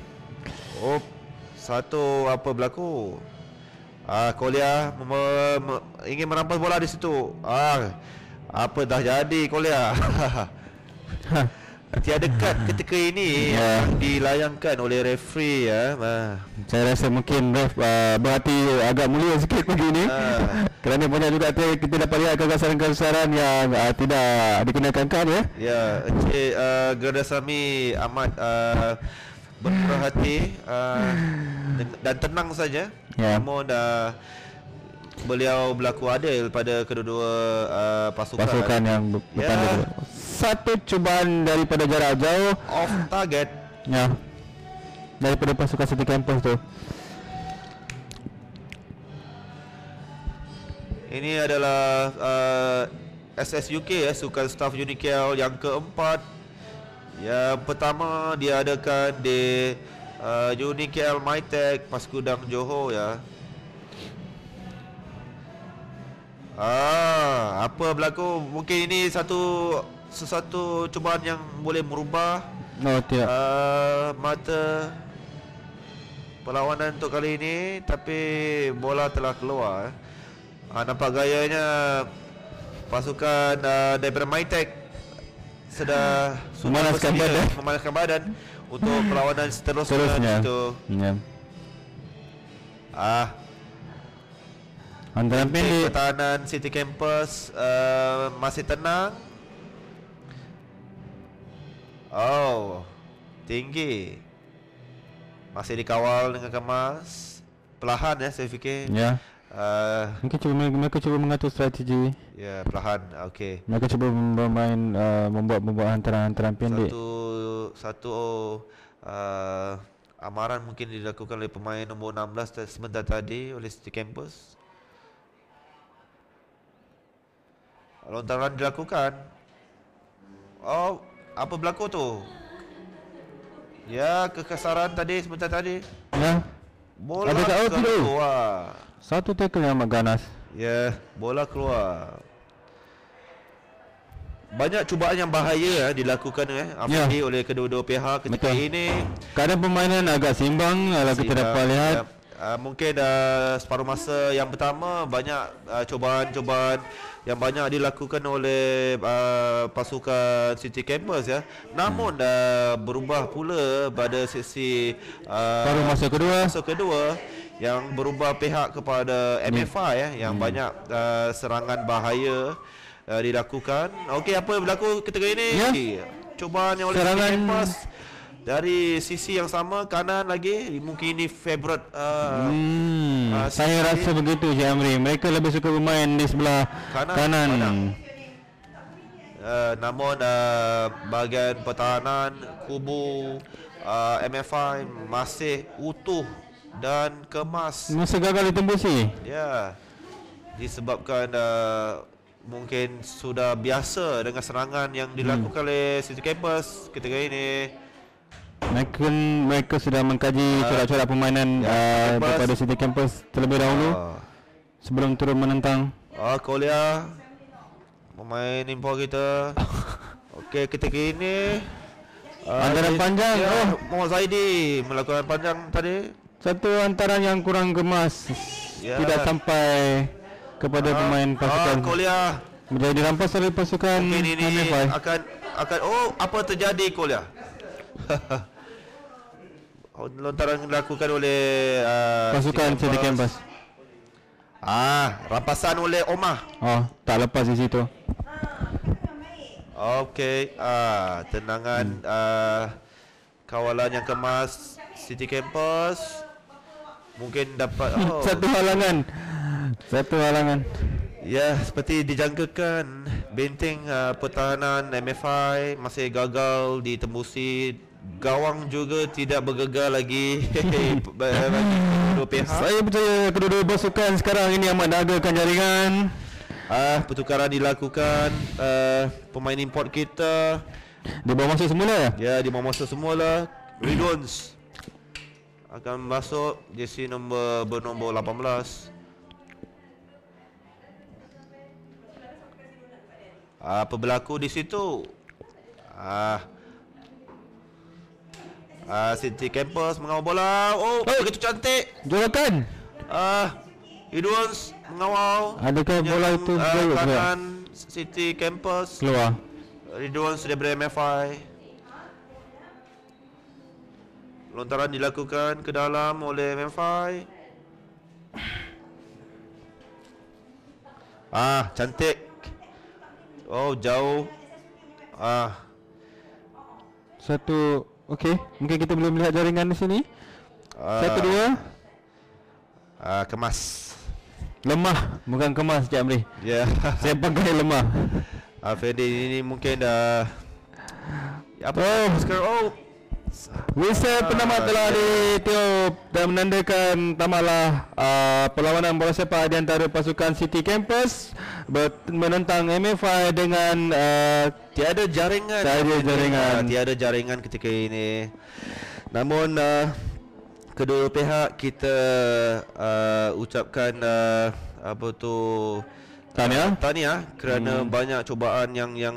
Satu apa berlaku? Kolia ingin merampas bola di situ. Apa dah jadi Kolia? Tiada kad ketika ini yang dilayangkan oleh referee Saya rasa mungkin ref berhati agak mulia sikit pagi ini. Kerana banyak juga kita dapat lihat kegasaran-kegasaran yang tidak dikenakan kad Ya, Encik Gerda Sami amat bermurah hati dan tenang saja. Namun beliau berlaku adil pada kedua-dua pasukan yang bertanding. Satu cubaan daripada jarak jauh off target. Ya. Daripada pasukan City Campus tu. Ini adalah SSUK Sukan Staff Unikel yang keempat. Yang pertama diadakan di Unikel Mytech Paskudang Johor ya. Apa berlaku? Mungkin ini sesuatu cubaan yang boleh merubah mata perlawanan untuk kali ini, tapi bola telah keluar. Nampak gayanya pasukan daripada Mytech sudah memanaskan badan untuk perlawanan seterusnya itu. Antara pendek pertahanan City Campus masih tenang. Tinggi. Masih dikawal dengan kemas. Perlahan ya saya fikir. Ya. Mereka cuba mengatur strategi. Ya, perlahan. Okey. Mereka cuba bermain membuat hantaran pendek. Satu amaran mungkin dilakukan oleh pemain nombor 16 sebentar tadi oleh City Campus. Lontaran dilakukan. Apa berlaku tu? Ya, kekesaran tadi sebentar tadi. Ya. Bola keluar. Satu tackle yang amat ganas. Ya, bola keluar. Banyak cubaan yang bahaya dilakukan oleh kedua-dua pihak ketika ini. Kadang permainan agak simbang kalau kita dapat lihat. Mungkin separuh masa yang pertama banyak cubaan-cubaan yang banyak dilakukan oleh pasukan City Campus ya. Namun berubah pula pada sesi paruh masa kedua yang berubah pihak kepada MFI ya, yang banyak serangan bahaya dilakukan. Okey, apa yang berlaku ketika ini? Cubaan yang oleh City Campus dari sisi yang sama, kanan lagi. Mungkin ini favorite saya rasa begitu Cik Amri. Mereka lebih suka bermain di sebelah kanan. Namun bahagian pertahanan kubu MFI masih utuh dan kemas. Masa gagal ditembusi. Ya. Disebabkan mungkin sudah biasa dengan serangan yang dilakukan oleh City Campus ketika ini. Mereka sudah mengkaji corak-corak permainan daripada City Campus terlebih dahulu sebelum turun menentang. Kolia pemain impor kita. Okey, ketika ini hantaran panjang. Muhammad Zaidi melakukan panjang tadi. Satu hantaran yang kurang gemas. Tidak sampai kepada pemain pasukan. Kolia menjadi dirampas oleh pasukan. Mungkin ini akan apa terjadi Kolia? Lontaran dilakukan oleh pasukan City Campus. Rampasan oleh Omar. Tak lepas di situ. Okey, tendangan kawalan yang kemas City Campus mungkin dapat satu halangan. Ya, seperti dijangkakan, benteng pertahanan MFI masih gagal ditembusi. Gawang juga tidak bergegar lagi bagi kedua pihak. Saya percaya kedua-dua pasukan sekarang ini amat dagakan jaringan. Pertukaran dilakukan. Pemain import kita di bawah masa semula. Ya, di bawah masa semula. Ridwans akan masuk jersey bernombor 18. Apa berlaku di situ? City Campus mengawal bola. Begitu cantik. Jurakan. Idwans mengawal. Adakah bola itu kanan City Campus keluar? Idwans daripada MFI. Lontaran dilakukan ke dalam oleh MFI. Cantik. Jauh. Satu Okey, mungkin kita boleh melihat jaringan di sini. Satu, dua. Kemas. Lemah, bukan kemas Jamri. Ya. Saya pakai lemah. Fendi ini mungkin dah apa sekarang Whistle penamat telah ditiup dan menandakan tamatlah perlawanan bola sepak di antara pasukan City Campus menentang MFI dengan tiada jaringan. Tiada jaringan ketika ini. Namun kedua pihak kita ucapkan tahniah kerana banyak cobaan yang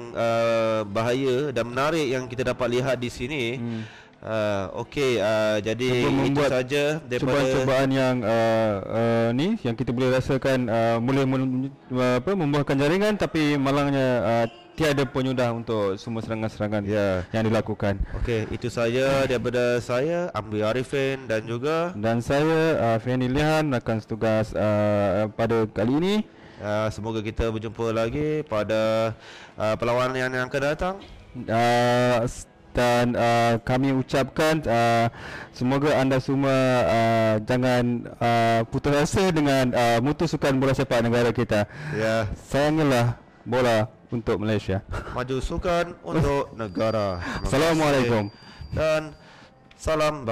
bahaya dan menarik yang kita dapat lihat di sini. Jadi itu saja daripada cobaan yang yang kita boleh rasakan boleh membuahkan jaringan, tapi malangnya tiada penyudah untuk semua serangan-serangan yang dilakukan. Okey, itu saja daripada saya, Amri Arifin dan saya Fendi Lihan akan setugas pada kali ini. Semoga kita berjumpa lagi pada perlawanan yang akan datang. Dan kami ucapkan semoga anda semua jangan putus asa dengan mutu sukan bola sepak negara kita. Ya. Sayangilah bola untuk Malaysia. Maju sukan untuk negara. Assalamualaikum dan salam bahagia.